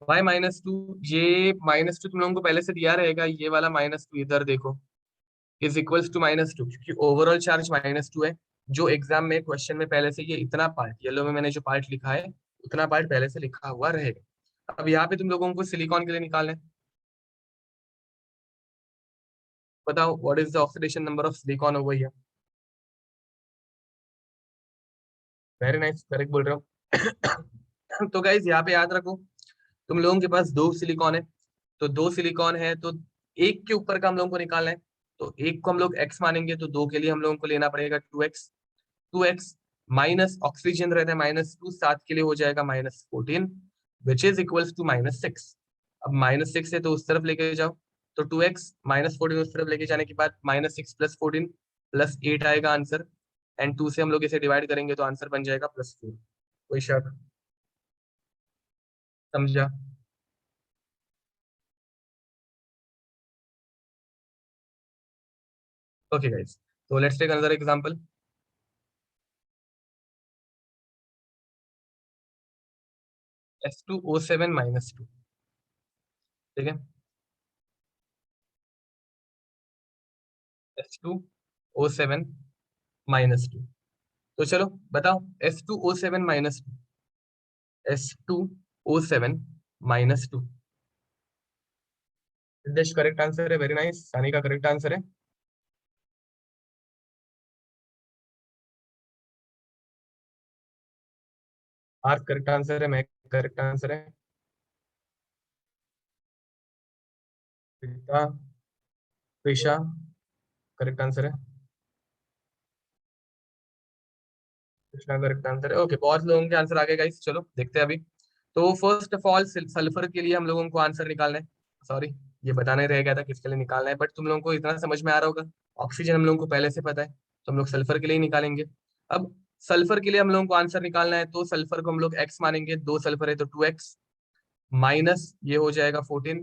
y-2, ये -2 तुम लोगों को पहले से दिया रहेगा, ये वाला -2 इधर देखो, इज इक्वल्स टू -2, क्योंकि ओवरऑल चार्ज -2 है। जो एग्जाम में क्वेश्चन में पहले से ये इतना पार्ट येलो में मैंने जो पार्ट लिखा है, उतना पार्ट पहले से लिखा हुआ रहेगा। अब यहाँ पे तुम लोगों को सिलिकॉन के लिए निकालना है। बताओ what is the oxidation number of silicon over here? Very nice, correct बोल रहे हो। तो गाइज यहाँ पे याद रखो, तुम लोगों के पास 2 सिलिकॉन है, तो 2 सिलिकॉन है तो एक के ऊपर का हम लोगों को निकालना है। तो एक को हम लोग x मानेंगे, तो 2 के लिए हम लोगों को लेना पड़ेगा 2x। 2x माइनस ऑक्सीजन रहता है -2, 7 के लिए हो जाएगा -14 विच इज इक्वल्स टू -6। अब -6 है तो उस तरफ लेके जाओ, तो 2x -14 उस तरफ लेके जाने के बाद -6 + 14 + 8 आएगा आंसर, एंड 2 से हम लोग इसे डिवाइड करेंगे तो आंसर बन जाएगा +4। कोई शक? समझा? ओके गाइस, तो let's take another example. S2O7 -2, ठीक है। S2O7 -2, तो चलो बताओ S2O7 -2, S2O7 -2। Siddhesh correct answer है, वेरी नाइस। सानी का करेक्ट आंसर है। आर करेक्ट आंसर है, मैं करेक्ट आंसर है। प्रीता, प्रीशा करेक्ट आंसर है। कृष्णा करेक्ट आंसर है। ओके, बहुत लोगों के आंसर आ गए गाइस, चलो देखते हैं अभी। तो फर्स्ट ऑफ ऑल सल्फर के लिए हम लोगों को आंसर निकालना है। सॉरी, ये बताने रह गया था किसके लिए निकालना है, बट तुम लोगों को इतना समझ में आ रहा होगा। ऑक्सीजन हम लोगों को पहले से पता है, तो हम लोग सल्फर के लिए ही निकालेंगे। अब सल्फर के लिए हम लोगों को आंसर निकालना है, तो सल्फर को हम लोग एक्स मानेंगे, 2 सल्फर है तो 2x माइनस ये हो जाएगा 14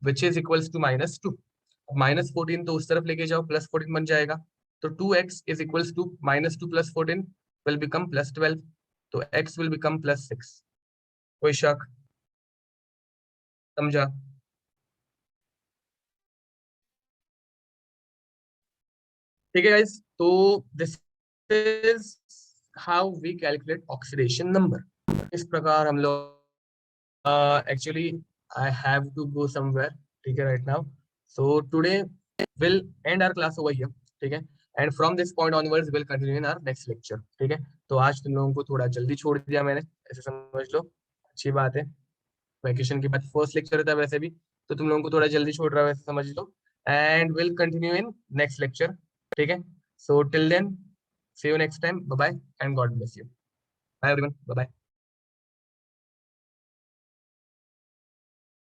विच इज इक्वल्स टू -2। -14 तो उस तरफ लेके जाओ, +14 बन जाएगा, तो 2x is equals to -2 + 14 will become +12, तो x विल बिकम +6। कोई शक? समझा? ठीक है गाइस, तो this is how we calculate oxidation number. इस प्रकार हम लोग actually I have to go somewhere, ठीक है, right now. So today will end our class over here, ठीक है, and from this point onwards will continue in our next lecture, ठीक है। तो आज तुम लोगों को थोड़ा जल्दी छोड़ दिया मैंने, ऐसे समझ लो, अच्छी बात है। वैकेशन के बाद फर्स्ट लेक्चर होता है वैसे भी, तो तुम लोगों को थोड़ा जल्दी छोड़ रहा है वैसे समझ लो, and will continue in next lecture, ठीक है। So till then, see you next time, bye bye and God bless you. Bye everyone, bye bye.